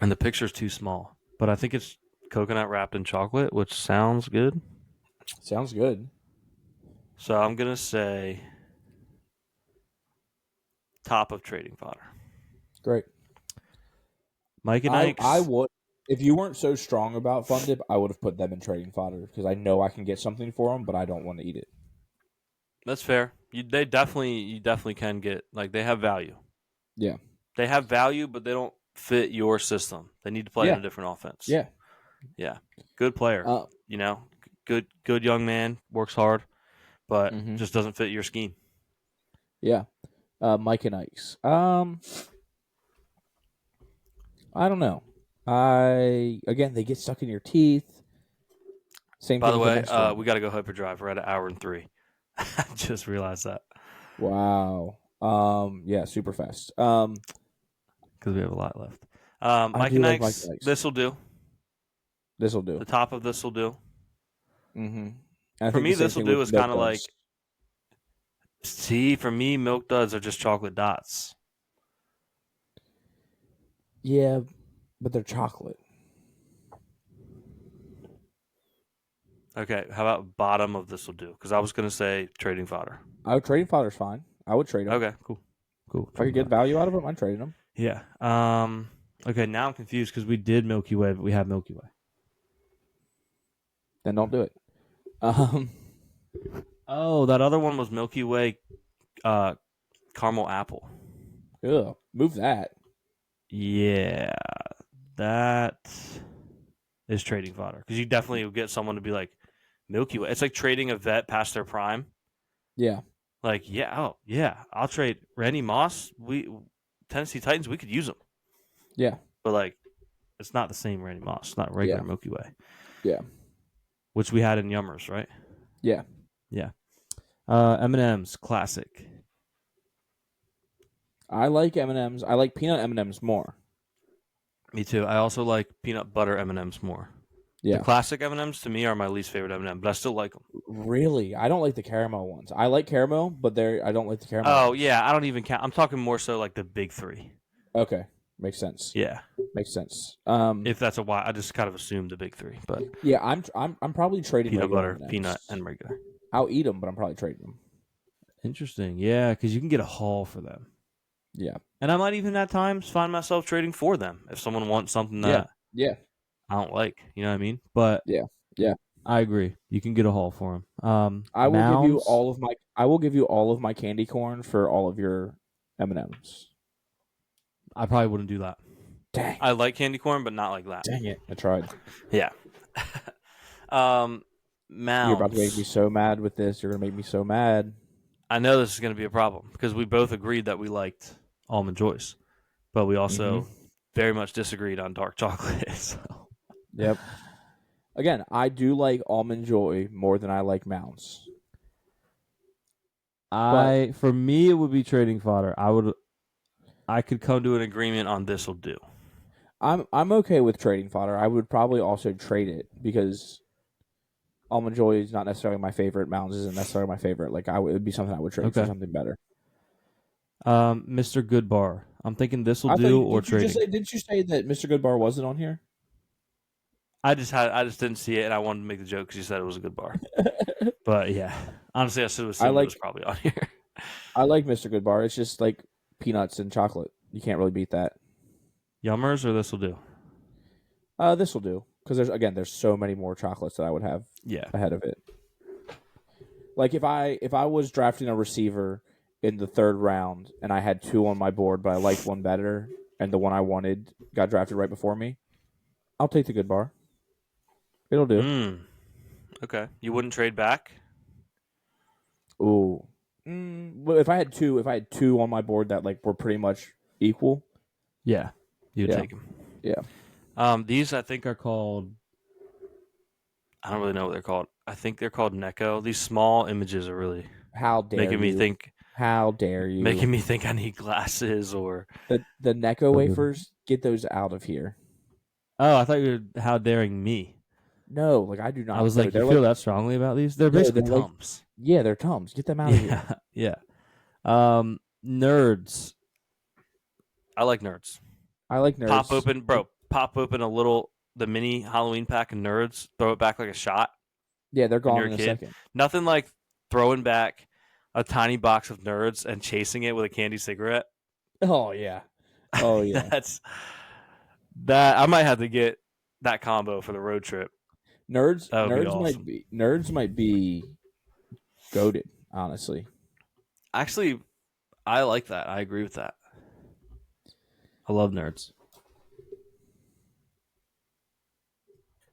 and the picture's too small, but I think it's coconut wrapped in chocolate, which sounds good. Sounds good. So I'm gonna say top of trading fodder. Great. Mike and I Ike's. would if you weren't so strong about Fun Dip, I would have put them in trading fodder because I know I can get something for them, but I don't want to eat it. That's fair. You definitely can get like they have value. Yeah. They have value, but they don't fit your system. They need to play in Yeah. a different offense. Yeah. Yeah, good player. Uh, You know, good young man, works hard, but mhm. just doesn't fit your scheme. Yeah. Mike and Ike's. I don't know. They get stuck in your teeth. Same By thing the with the way, next one. we got to go hyperdrive. We're at 1 hour and 3. I just realized that Wow. Yeah, super fast. because we have a lot left. I Mike do and like Mike Ike's. and Ike's. This will do. This will do. The top of this will do. Mm-hmm. I For think the me, same this will thing do with is Milk kind of like. Duds. See, for me, Milk Duds are just chocolate dots. Yeah, but they're chocolate. Okay, how about bottom of this will do? Because I was gonna say trading fodder. Trading fodder's fine. I would trade them. Okay, cool. If I could get value out of them, I'd trade them. Yeah. Okay, now I'm confused because we did Milky Way, but we have Milky Way. Then don't do it. Um, Oh, that other one was Milky Way, caramel apple. move that. Yeah, that is trading fodder because you definitely will get someone to be like Milky Way. It's like trading a vet past their prime. Yeah. Like, yeah, I'll trade Randy Moss. Tennessee Titans, we could use him. Yeah. But like, it's not the same Randy Moss. It's not regular Yeah. Milky Way. Yeah. Which we had in Yummers, right? Yeah. Yeah. M&M's classic. I like M&M's. I like peanut M&M's more. Me too. I also like peanut butter M&Ms more. Yeah. The classic M&Ms to me are my least favorite M&M, but I still like them. Really? I don't like the caramel ones. I like caramel, but I don't like the caramel Oh, ones. yeah. I don't even count. I'm talking more so like the big three. Okay. Makes sense. Yeah. Makes sense. If that's a why, I just kind of assumed the big three, but Yeah, I'm probably trading peanut regular butter, M&Ms. peanut, and regular. I'll eat them, but I'm probably trading them. Interesting. Yeah, because you can get a haul for them. Yeah. And I might even at times find myself trading for them if someone wants something that Yeah. I don't like. You know what I mean? But Yeah. Yeah. I agree. You can get a haul for them. I will give you Mounds, all of my candy corn for all of your M&Ms. I probably wouldn't do that. Dang. I like candy corn, but not like that. Dang it. I tried. Yeah. Mounds. You're about to make me so mad with this. You're going to make me so mad. I know this is going to be a problem because we both agreed that we liked Almond Joys, but we also very much disagreed on dark chocolate. So. Yep. Again, I do like Almond Joy more than I like Mounds. For me, it would be trading fodder. I could come to an agreement on this will do. I'm okay with trading fodder. I would probably also trade it because Almond Joy is not necessarily my favorite. Mounds isn't necessarily my favorite. Like it would be something I would trade for something better. Mr. Goodbar. I'm thinking this will do or trading. Didn't you say that Mr. Goodbar wasn't on here? I just didn't see it, and I wanted to make the joke because you said it was a good bar. But yeah, honestly, I should have assumed it was probably on here. I like Mr. Goodbar. It's just like peanuts and chocolate. You can't really beat that. Yummers or this will do? This will do because there's so many more chocolates that I would have ahead of it. Like if I was drafting a receiver in the 3rd round and I had 2 on my board, but I liked one better, and the one I wanted got drafted right before me, I'll take the Goodbar. It'll do. Okay. You wouldn't trade back? Ooh. Well, if I had two on my board that like were pretty much equal, yeah, you'd take them. Yeah. These I think are called. I don't really know what they're called. I think they're called Necco. These small images are really making me think. How dare you? Making me think I need glasses or the Necco wafers. Get those out of here. Oh, I thought you were how daring me. No, like I do not. I was like, you feel that strongly about these? They're basically Tums. Yeah, they're Tums. Get them out of here. Yeah. Nerds. I like Nerds. Pop open the mini Halloween pack of Nerds. Throw it back like a shot. Yeah, they're gone in a second. Nothing like throwing back a tiny box of Nerds and chasing it with a candy cigarette. Oh yeah. Oh yeah. That I might have to get that combo for the road trip. Nerds awesome. might be goated, honestly. Actually, I like that. I agree with that. I love Nerds.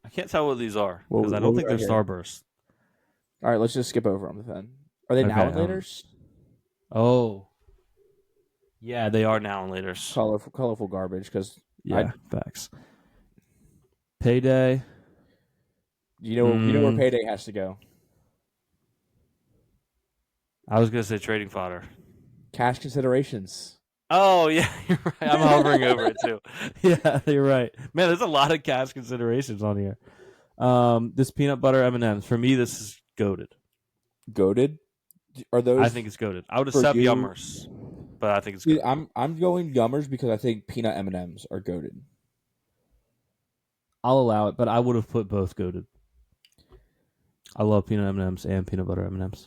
I can't tell what these are because I don't think they're Starburst. All right, let's just skip over them then. Are they now and laters? Oh, yeah, they are now and laters. Colorful garbage because facts. Payday. You know where Payday has to go. I was gonna say trading fodder. Cash considerations. Oh yeah, you're right. I'm hovering over it too. Yeah, you're right. Man, there's a lot of cash considerations on here. This peanut butter M&Ms. For me, this is goated. Goated? Are those? I think it's goated. I would accept Yummers, but I think it's goated. I'm going Yummers because I think peanut M&Ms are goated. I'll allow it, but I would have put both goated. I love peanut M&Ms and peanut butter M&Ms.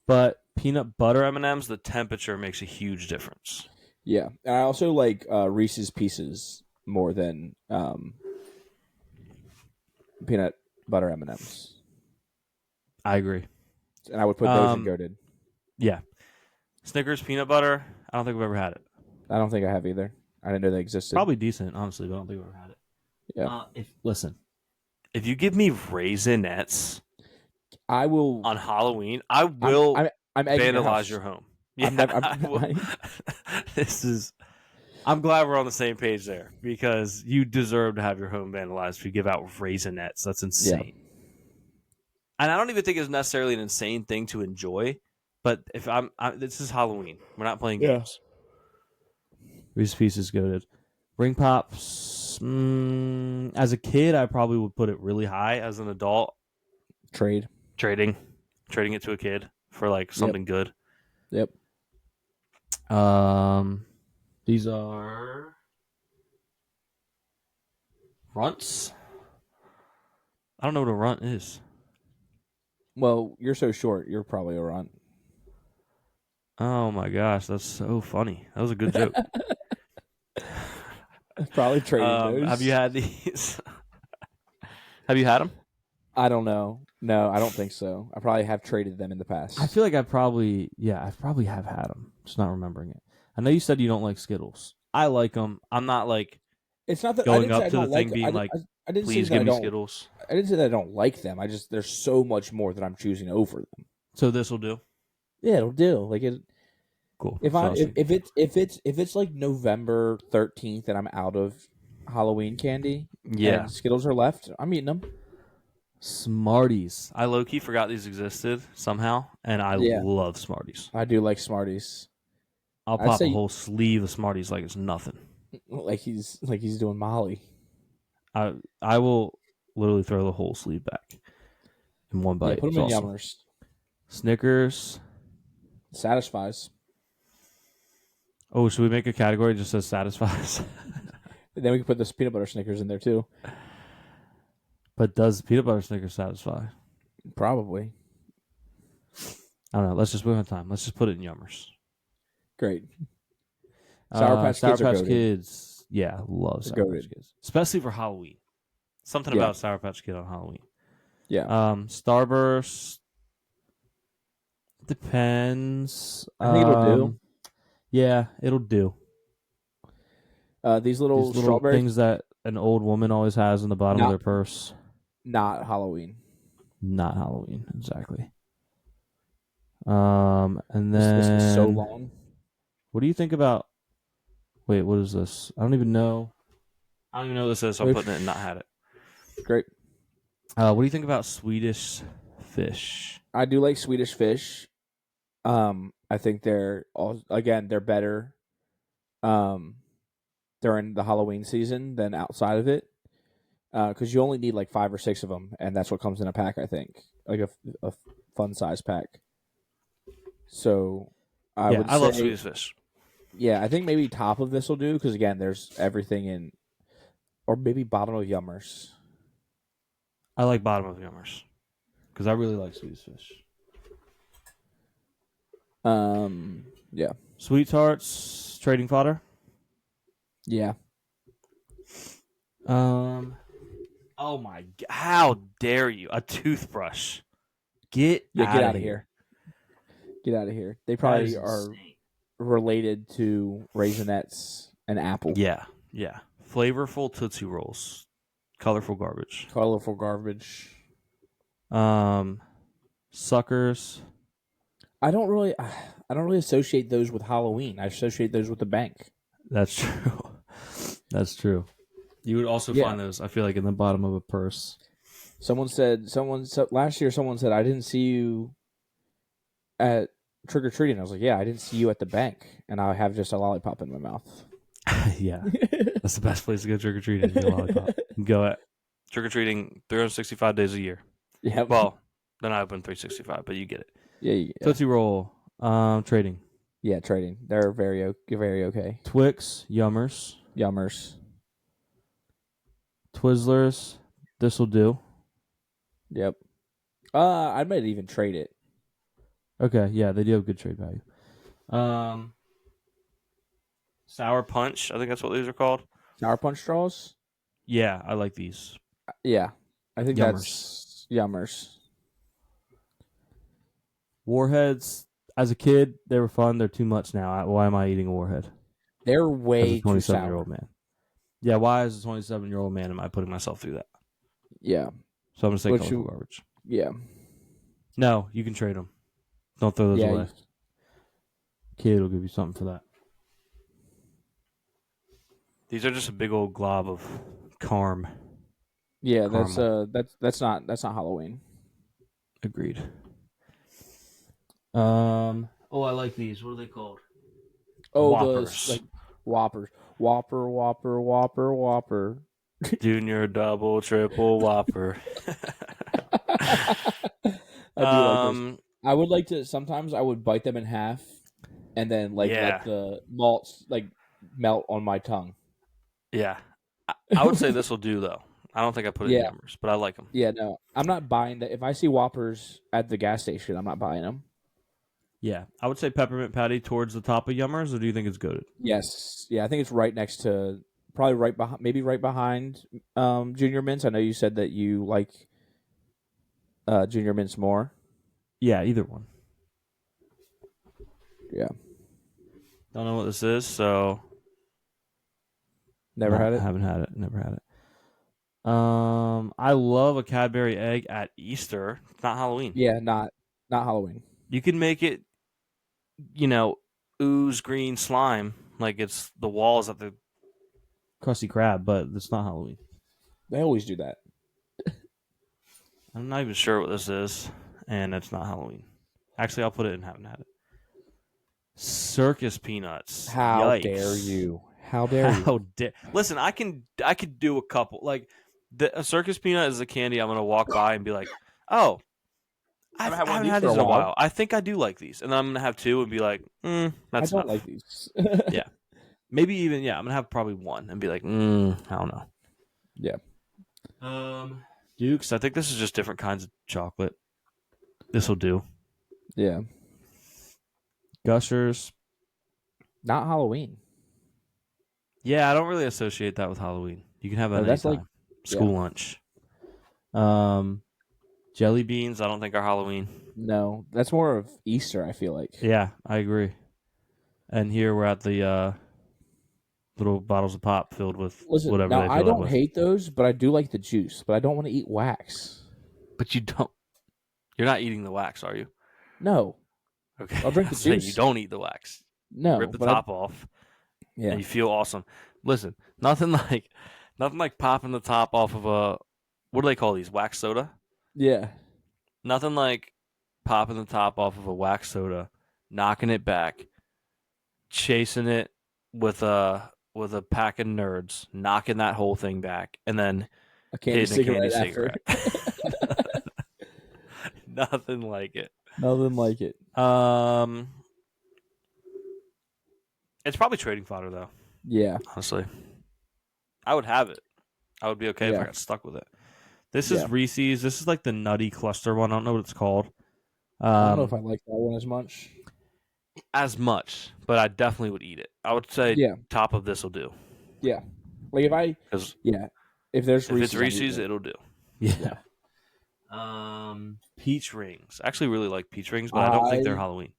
But peanut butter M&Ms, the temperature makes a huge difference. Yeah, and I also like Reese's Pieces more than peanut butter M&Ms. I agree. And I would put those in goated. Yeah. Snickers peanut butter, I don't think I've ever had it. I don't think I have either. I didn't know they existed. Probably decent, honestly, but I don't think I've ever had it. Yeah. If you give me Raisinets, I will on Halloween. I will I'm vandalize your home. Yeah, I'm glad we're on the same page there because you deserve to have your home vandalized if you give out Raisinets. That's insane. Yeah. And I don't even think it's necessarily an insane thing to enjoy. But if this is Halloween. We're not playing games. Reese's Pieces goated. Ring Pops. As a kid, I probably would put it really high. As an adult, trading it to a kid for like something good. Yep. These are runts. I don't know what a runt is. Well, you're so short. You're probably a runt. Oh my gosh, that's so funny. That was a good joke. Probably trading those. Have you had these? Have you had them? I don't know. No, I don't think so. I probably have traded them in the past. I feel like I probably have had them. Just not remembering it. I know you said you don't like Skittles. I like them. I'm not like it's not that going up to the thing being like, please give me Skittles. I didn't say that I don't like them. There's so much more that I'm choosing over them. So this will do? Yeah, it'll do. Like it. Cool. If it's like November 13th and I'm out of Halloween candy and Skittles are left, I'm eating them. Smarties. I low-key forgot these existed somehow, and I love Smarties. I do like Smarties. I'll pop a whole sleeve of Smarties like it's nothing. Like he's doing Molly. I will literally throw the whole sleeve back in one bite. Yeah, put them in Yummers. Snickers. Satisfies. Oh, should we make a category that just says satisfies? Then we can put this peanut butter Snickers in there too. But does peanut butter Snickers satisfy? Probably. I don't know. Let's just move on time. Let's just put it in Yummers. Great. Sour Patch Kids. Yeah, love Sour Patch Kids. Especially for Halloween. Something about Sour Patch Kid on Halloween. Yeah. Starburst. Depends. I think it'll do. Yeah, it'll do. These little strawberry things that an old woman always has in the bottom of their purse. Not Halloween. Not Halloween, exactly. And then this is so long. What do you think about? Wait, what is this? I don't even know. I don't even know what this is. So I'm putting it and not had it. Great. What do you think about Swedish Fish? I do like Swedish Fish. I think they're better during the Halloween season than outside of it. Because you only need like 5 or 6 of them, and that's what comes in a pack. I think like a fun size pack. So I love Swedish Fish. Yeah, I think maybe top of this will do because again, there's everything in, or maybe bottom of Yummers. I like bottom of Yummers because I really like Swedish Fish. Yeah. Sweet Tarts, trading fodder. Yeah. Oh my God! How dare you? A toothbrush. Get out of here. Get out of here. They probably are related to Raisinets and Apple. Yeah. Flavorful Tootsie Rolls. Colorful garbage. Suckers. I don't really associate those with Halloween. I associate those with the bank. That's true. You would also find those, I feel like, in the bottom of a purse. Last year someone said, I didn't see you at trick or treating. I was like, yeah, I didn't see you at the bank, and I have just a lollipop in my mouth. Yeah, that's the best place to go trick or treating. Get a lollipop. Go at trick or treating 365 days a year. Yeah. Well, then I open 365, but you get it. Yeah. Tootsie Roll. Trading. Yeah, trading. They're very okay. Twix. Yummers. Twizzlers. This'll do. Yep. I might even trade it. Okay, yeah, they do have good trade value. Sour Punch, I think that's what these are called. Sour Punch straws? Yeah, I like these. Yeah, I think that's Yummers. Warheads, as a kid, they were fun. They're too much now. Why am I eating a Warhead? They're way too sour. 27-year-old man. Yeah, why as a 27-year-old man am I putting myself through that? Yeah. So I'm going to say colorful garbage. Yeah. No, you can trade them. Don't throw those away. Kid will give you something for that. These are just a big old glob of carm. Yeah, that's not Halloween. Agreed. I like these. What are they called? Oh, Whoppers. Whoppers. Whopper. Junior, double, triple, Whopper. I do like those. I would like to. Sometimes I would bite them in half, and then let the malts melt on my tongue. Yeah, I would say this will do though. I don't think I put it in numbers, but I like them. Yeah, no, I'm not buying that. If I see Whoppers at the gas station, I'm not buying them. Yeah, I would say peppermint patty towards the top of Yummers, or do you think it's goated? Yes, yeah, I think it's right next to, probably right behind, maybe right behind Junior Mints. I know you said that you like Junior Mints more. Yeah, either one. Yeah. Don't know what this is, so never had it. Haven't had it. Never had it. I love a Cadbury egg at Easter. It's not Halloween. Yeah, not Halloween. You can make it ooze green slime. Like it's the walls of the Krusty Krab, but it's not Halloween. They always do that. I'm not even sure what this is, and it's not Halloween. Actually, I'll put it in haven't had it. Circus peanuts. How Yikes. dare you? How dare you? Listen, I could do a couple. Like a circus peanut is a candy I'm gonna walk by and be like, oh, I haven't had these in a while. I think I do like these, and then I'm gonna have two and be like, that's I don't enough. like these. Yeah, maybe even I'm gonna have probably one and be like, I don't know. Yeah. Dukes. I think this is just different kinds of chocolate. This will do. Yeah. Gushers. Not Halloween. Yeah, I don't really associate that with Halloween. You can have that anytime. Like school lunch. Jelly beans, I don't think are Halloween. No, that's more of Easter, I feel like. Yeah, I agree. And here we're at the little bottles of pop filled with whatever now, they fill I don't with. hate those, but I do like the juice. But I don't want to eat wax. But you don't. You're not eating the wax, are you? No. Okay. I'll drink the juice. You don't eat the wax. No. Rip the top off. Yeah. And you feel awesome. Listen, nothing like popping the top off of a, what do they call these? Wax soda? Yeah. Nothing like popping the top off of a wax soda, knocking it back, chasing it with a pack of nerds, knocking that whole thing back, and then hitting a candy cigarette. Nothing like it. Nothing like it. It's probably trading fodder though. Yeah. Honestly, I would have it. I would be okay if I got stuck with it. This is Reese's. This is like the nutty cluster one. I don't know what it's called. I don't know if I like that one as much. But I definitely would eat it. I would say top of this will do. Yeah. Like if there's Reese's, it's Reese's, it'll do. Yeah. Peach rings. I actually really like peach rings, but I don't think they're Halloween.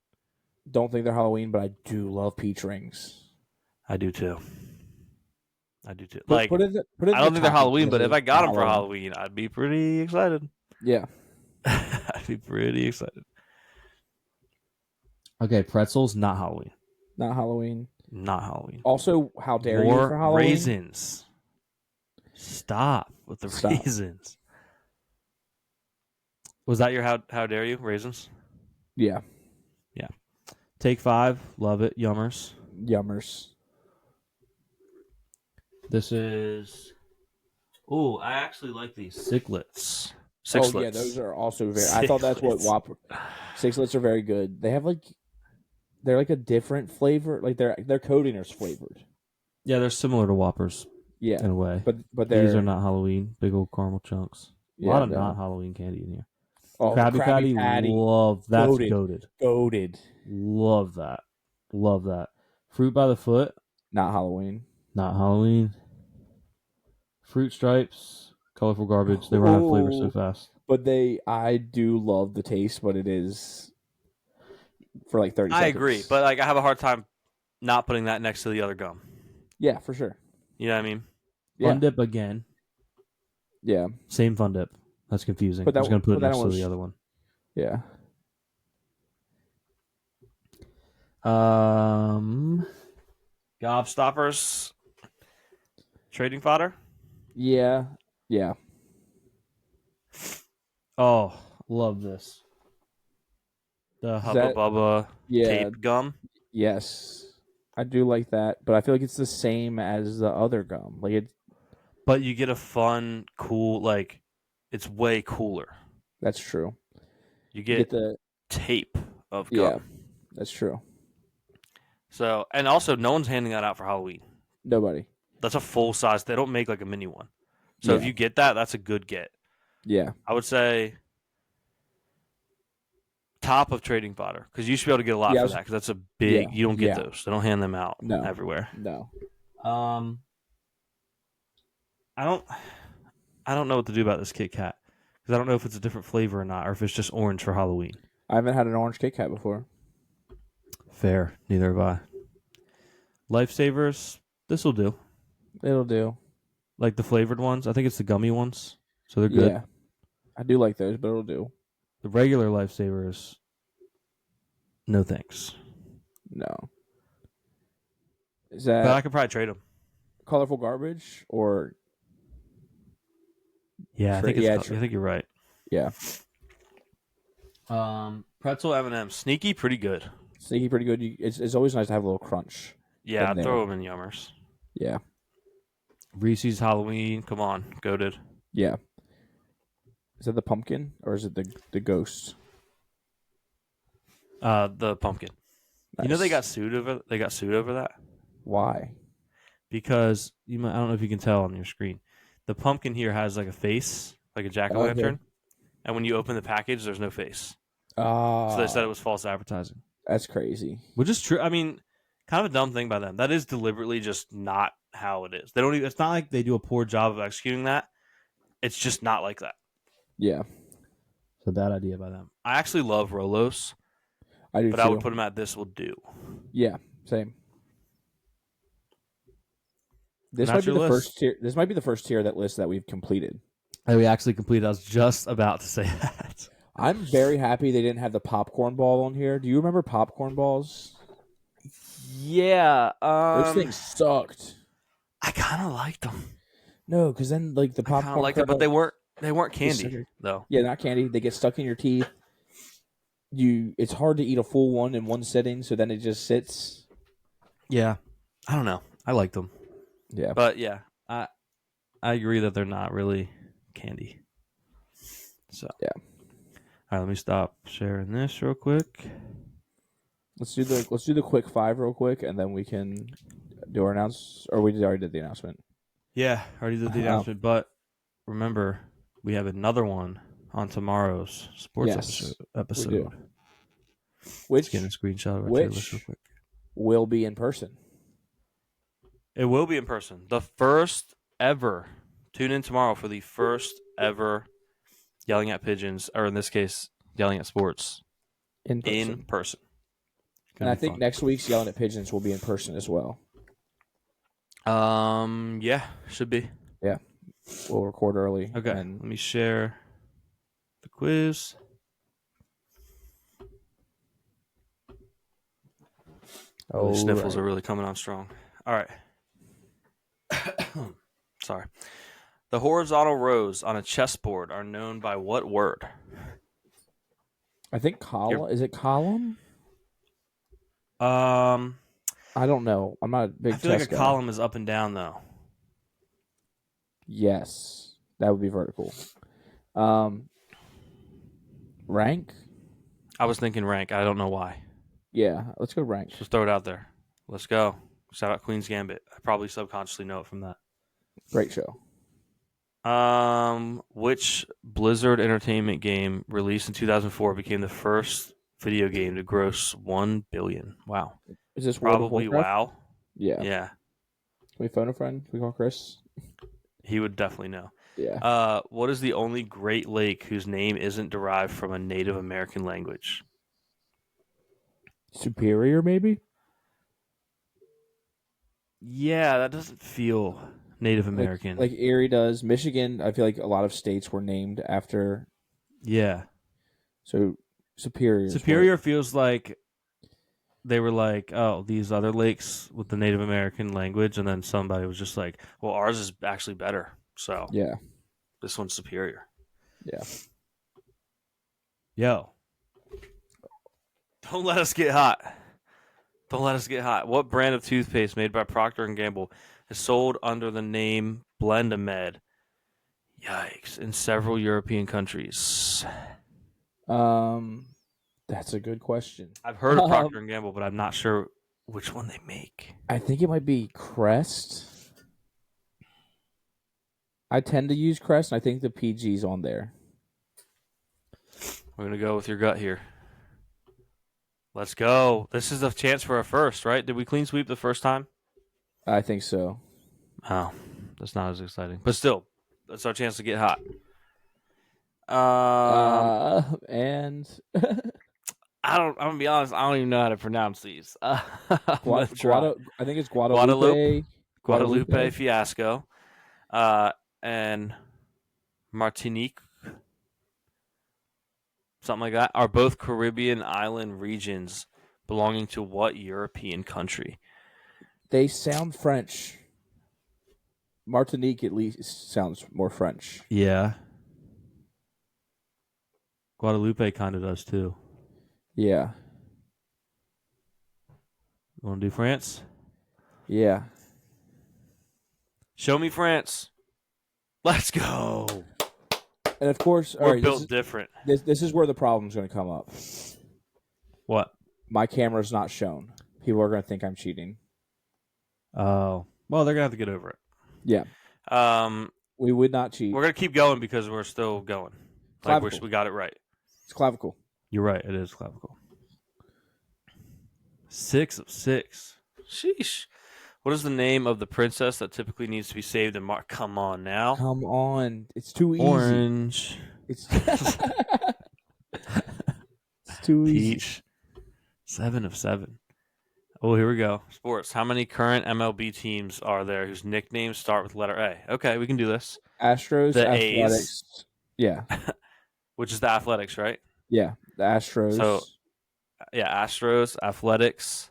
Don't think they're Halloween, but I do love peach rings. I do too. I don't think they're Halloween, but if I got them for Halloween, I'd be pretty excited. Yeah. I'd be pretty excited. Okay, pretzels, not Halloween. Not Halloween. Not Halloween. Also, how dare you for Halloween? Raisins. Stop with the raisins. Was that your how dare you? Raisins? Yeah. Yeah. Take 5. Love it. Yummers. This is... Oh, I actually like these. Sixlets. Oh, yeah, those are also very... I thought that's what Whopper... Sixlets are very good. They have they're like a different flavor. Like their coating is flavored. Yeah, they're similar to Whoppers. Yeah. In a way. But these are not Halloween. Big old caramel chunks. A lot of not Halloween candy in here. Oh, Krabby Patty. Love. That's goated. Love that. Fruit by the foot. Not Halloween. Fruit Stripes. Colorful garbage. They run out of flavor so fast. But I do love the taste, but it is for like 30 seconds. I agree, but I have a hard time not putting that next to the other gum. Yeah, for sure. You know what I mean? Fun Dip again. Yeah. Same Fun Dip. That's confusing. I'm just going to put it next to the other one. Yeah. Gobstoppers. Trading fodder? Yeah. Yeah. Oh, love this. The Hubba Bubba tape gum? Yes. I do like that, but I feel like it's the same as the other gum. But you get a fun, cool, it's way cooler. That's true. You get the tape of gum. Yeah, that's true. So, and also, no one's handing that out for Halloween. Nobody. That's a full size. They don't make like a mini one. So if you get that, that's a good get. Yeah. I would say top of trading fodder because you should be able to get a lot for that because that's a big. You don't get those. They don't hand them out everywhere. No. I don't know what to do about this Kit Kat because I don't know if it's a different flavor or not, or if it's just orange for Halloween. I haven't had an orange Kit Kat before. Fair. Neither have I. Lifesavers. This will do. It'll do. Like the flavored ones. I think it's the gummy ones. So they're good. Yeah. I do like those, but it'll do. The regular Lifesavers, no thanks. No. Is that? But I could probably trade them. Colorful garbage or? Yeah, I think you're right. Yeah. Pretzel M&M, sneaky, pretty good. Sneaky, pretty good. It's always nice to have a little crunch. Yeah, I'd throw them in Yummers. Yeah. Reese's Halloween, come on, goated. Yeah. Is that the pumpkin or is it the ghost? The pumpkin. Nice. You know they got sued over that. Why? Because I don't know if you can tell on your screen, the pumpkin here has like a face, like a jack-o'-lantern, and when you open the package, there's no face. So they said it was false advertising. That's crazy. Which is true. I mean, kind of a dumb thing by them. That is deliberately just not how it is. They don't. It's not like they do a poor job of executing that. It's just not like that. Yeah. It's a bad idea by them. I actually love Rolos. I do, but too. I would put them at this will do. Yeah, same. This might be the first tier. This might be the first tier of that list that we've completed. That we actually completed. I was just about to say that. I'm very happy they didn't have the popcorn ball on here. Do you remember popcorn balls? Yeah. Those things sucked. I kind of liked them. No, because then like the popcorn. I liked it, but they weren't candy though. Yeah, not candy. They get stuck in your teeth. It's hard to eat a full one in one sitting, so then it just sits. Yeah, I don't know. I liked them. Yeah, but yeah, I agree that they're not really candy. So yeah. All right, let me stop sharing this real quick. Let's do the quick five real quick, and then we can do our announce. Or we already did the announcement. Yeah, already did the announcement. But remember, we have another one on tomorrow's sports episode. Which get a screenshot of our list real quick. Will be in person. It will be in person. The first ever. Tune in tomorrow for the first ever Yelling at Pigeons, or in this case, Yelling at Sports in person. And I think next week's Yelling at Pigeons will be in person as well. Yeah, should be. Yeah, we'll record early. Okay, let me share the quiz. Oh, the sniffles are really coming on strong. All right. Sorry. The horizontal rows on a chessboard are known by what word? I think column. Is it column? I don't know. I'm not a big. I feel like a column is up and down, though. Yes, that would be vertical. Rank. I was thinking rank. I don't know why. Yeah, let's go rank. Just throw it out there. Let's go. Shout out Queen's Gambit. I probably subconsciously know it from that. Great show. Which Blizzard Entertainment game released in 2004 became the first video game to gross $1 billion? Wow. Is this probably WoW? Yeah. Yeah. Can we phone a friend? Can we call Chris? He would definitely know. Yeah. What is the only Great Lake whose name isn't derived from a Native American language? Superior, maybe? Yeah, that doesn't feel Native American. Like Erie does. Michigan, I feel like a lot of states were named after. Yeah. So Superior. Superior feels like they were like, oh, these other lakes with the Native American language, and then somebody was just like, well, ours is actually better. So yeah, this one's superior. Yeah. Yo. Don't let us get hot. Don't let us get hot. What brand of toothpaste made by Procter & Gamble is sold under the name Blendamed? Yikes. In several European countries. That's a good question. I've heard of Procter & Gamble, but I'm not sure which one they make. I think it might be Crest. I tend to use Crest, and I think the PG's on there. We're going to go with your gut here. Let's go. This is a chance for a first, right? Did we clean sweep the first time? I think so. Oh, that's not as exciting. But still, that's our chance to get hot. And I'm going to be honest, I don't even know how to pronounce these. I think it's Guadalupe Fiasco. And Martinique, something like that, are both Caribbean island regions belonging to what European country? They sound French. Martinique at least sounds more French. Yeah. Guadalupe kind of does too. Yeah. You want to do France? Yeah. Show me France. Let's go. And of course, we're built different. This is where the problem's going to come up. What? My camera's not shown. People are going to think I'm cheating. Oh. Well, they're going to have to get over it. Yeah. We would not cheat. We're going to keep going because we're still going. Like we got it right. It's clavicle. You're right. It is clavicle. 6 of 6. Sheesh. What is the name of the princess that typically needs to be saved in Mark? Come on now. Come on. It's too easy. Orange. It's too easy. Peach. 7 of 7. Oh, here we go. Sports. How many current MLB teams are there whose nicknames start with letter A? Okay, we can do this. Astros, the Athletics. A's. Yeah. Which is the Athletics, right? Yeah, the Astros. So, yeah, Astros, Athletics.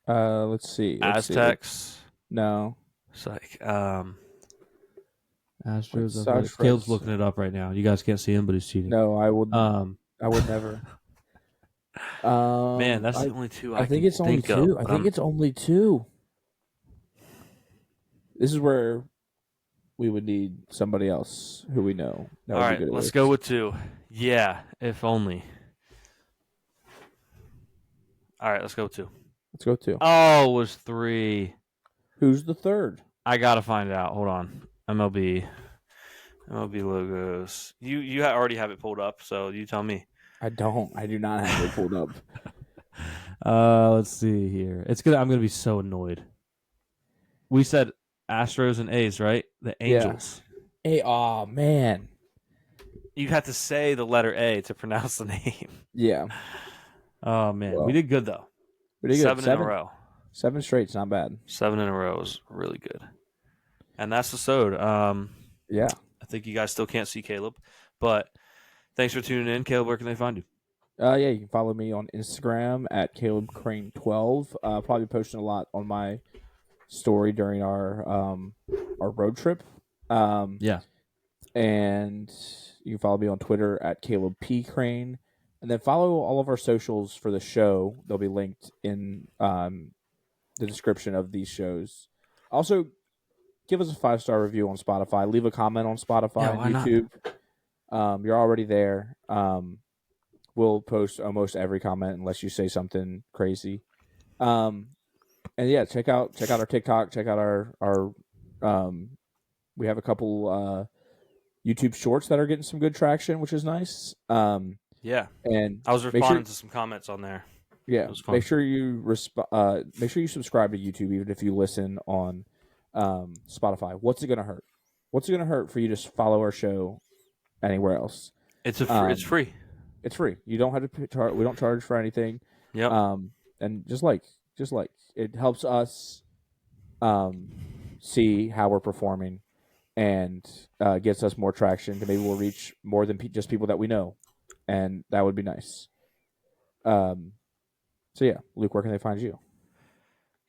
Let's see. Aztecs. No. It's like Astros. Athletics. Caleb's looking it up right now. You guys can't see him, but he's cheating. No, I would. I would never. Man, that's the only two I think it's only two. Of, I think it's only two. This is where we would need somebody else who we know. All right, let's go with 2. Yeah, if only. All right, let's go with 2. Let's go with 2. Oh, it was 3. Who's the third? I gotta find out. Hold on. MLB logos. You already have it pulled up, so you tell me. I don't. I do not have it pulled up. Let's see here. I'm gonna be so annoyed. We said Astros and A's, right? The Angels. Yeah. Oh man. You have to say the letter A to pronounce the name. Yeah. Oh man, we did good though. We did good. 7 in a row. 7 straight's not bad. 7 in a row is really good. And that's the sode. Yeah. I think you guys still can't see Caleb, but thanks for tuning in. Caleb, where can they find you? Yeah, you can follow me on Instagram at CalebCrane12. Probably posting a lot on my story during our road trip. Yeah. And you can follow me on Twitter at Caleb P. Crane. And then follow all of our socials for the show. They'll be linked in the description of these shows. Also, give us a 5-star review on Spotify. Leave a comment on Spotify and YouTube. You're already there. We'll post almost every comment unless you say something crazy. And yeah, check out our TikTok. Check out our we have a couple YouTube shorts that are getting some good traction, which is nice. Yeah, and I was responding to some comments on there. Yeah, make sure you subscribe to YouTube, even if you listen on Spotify. What's it gonna hurt? What's it gonna hurt for you to follow our show anywhere else? It's free. It's free. You don't have to. We don't charge for anything. Yep. And just like it helps us see how we're performing and gets us more traction. Maybe we'll reach more than just people that we know, and that would be nice. So yeah, Luke, where can they find you?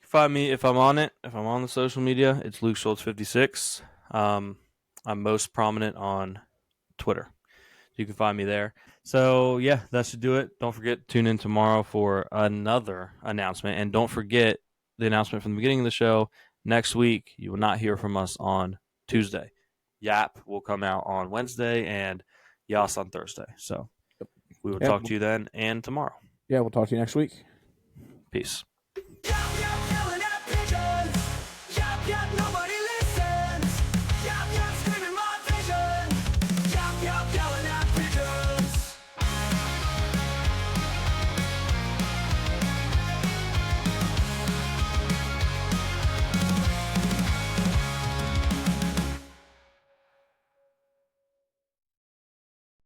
Find me if I'm on it. If I'm on the social media, it's Luke Schultz 56. I'm most prominent on Twitter. You can find me there. So yeah, that should do it. Don't forget, tune in tomorrow for another announcement, and don't forget the announcement from the beginning of the show. Next week, you will not hear from us on Tuesday. Yap will come out on Wednesday, and Yas on Thursday. So we will talk to you then and tomorrow. Yeah, we'll talk to you next week. Peace.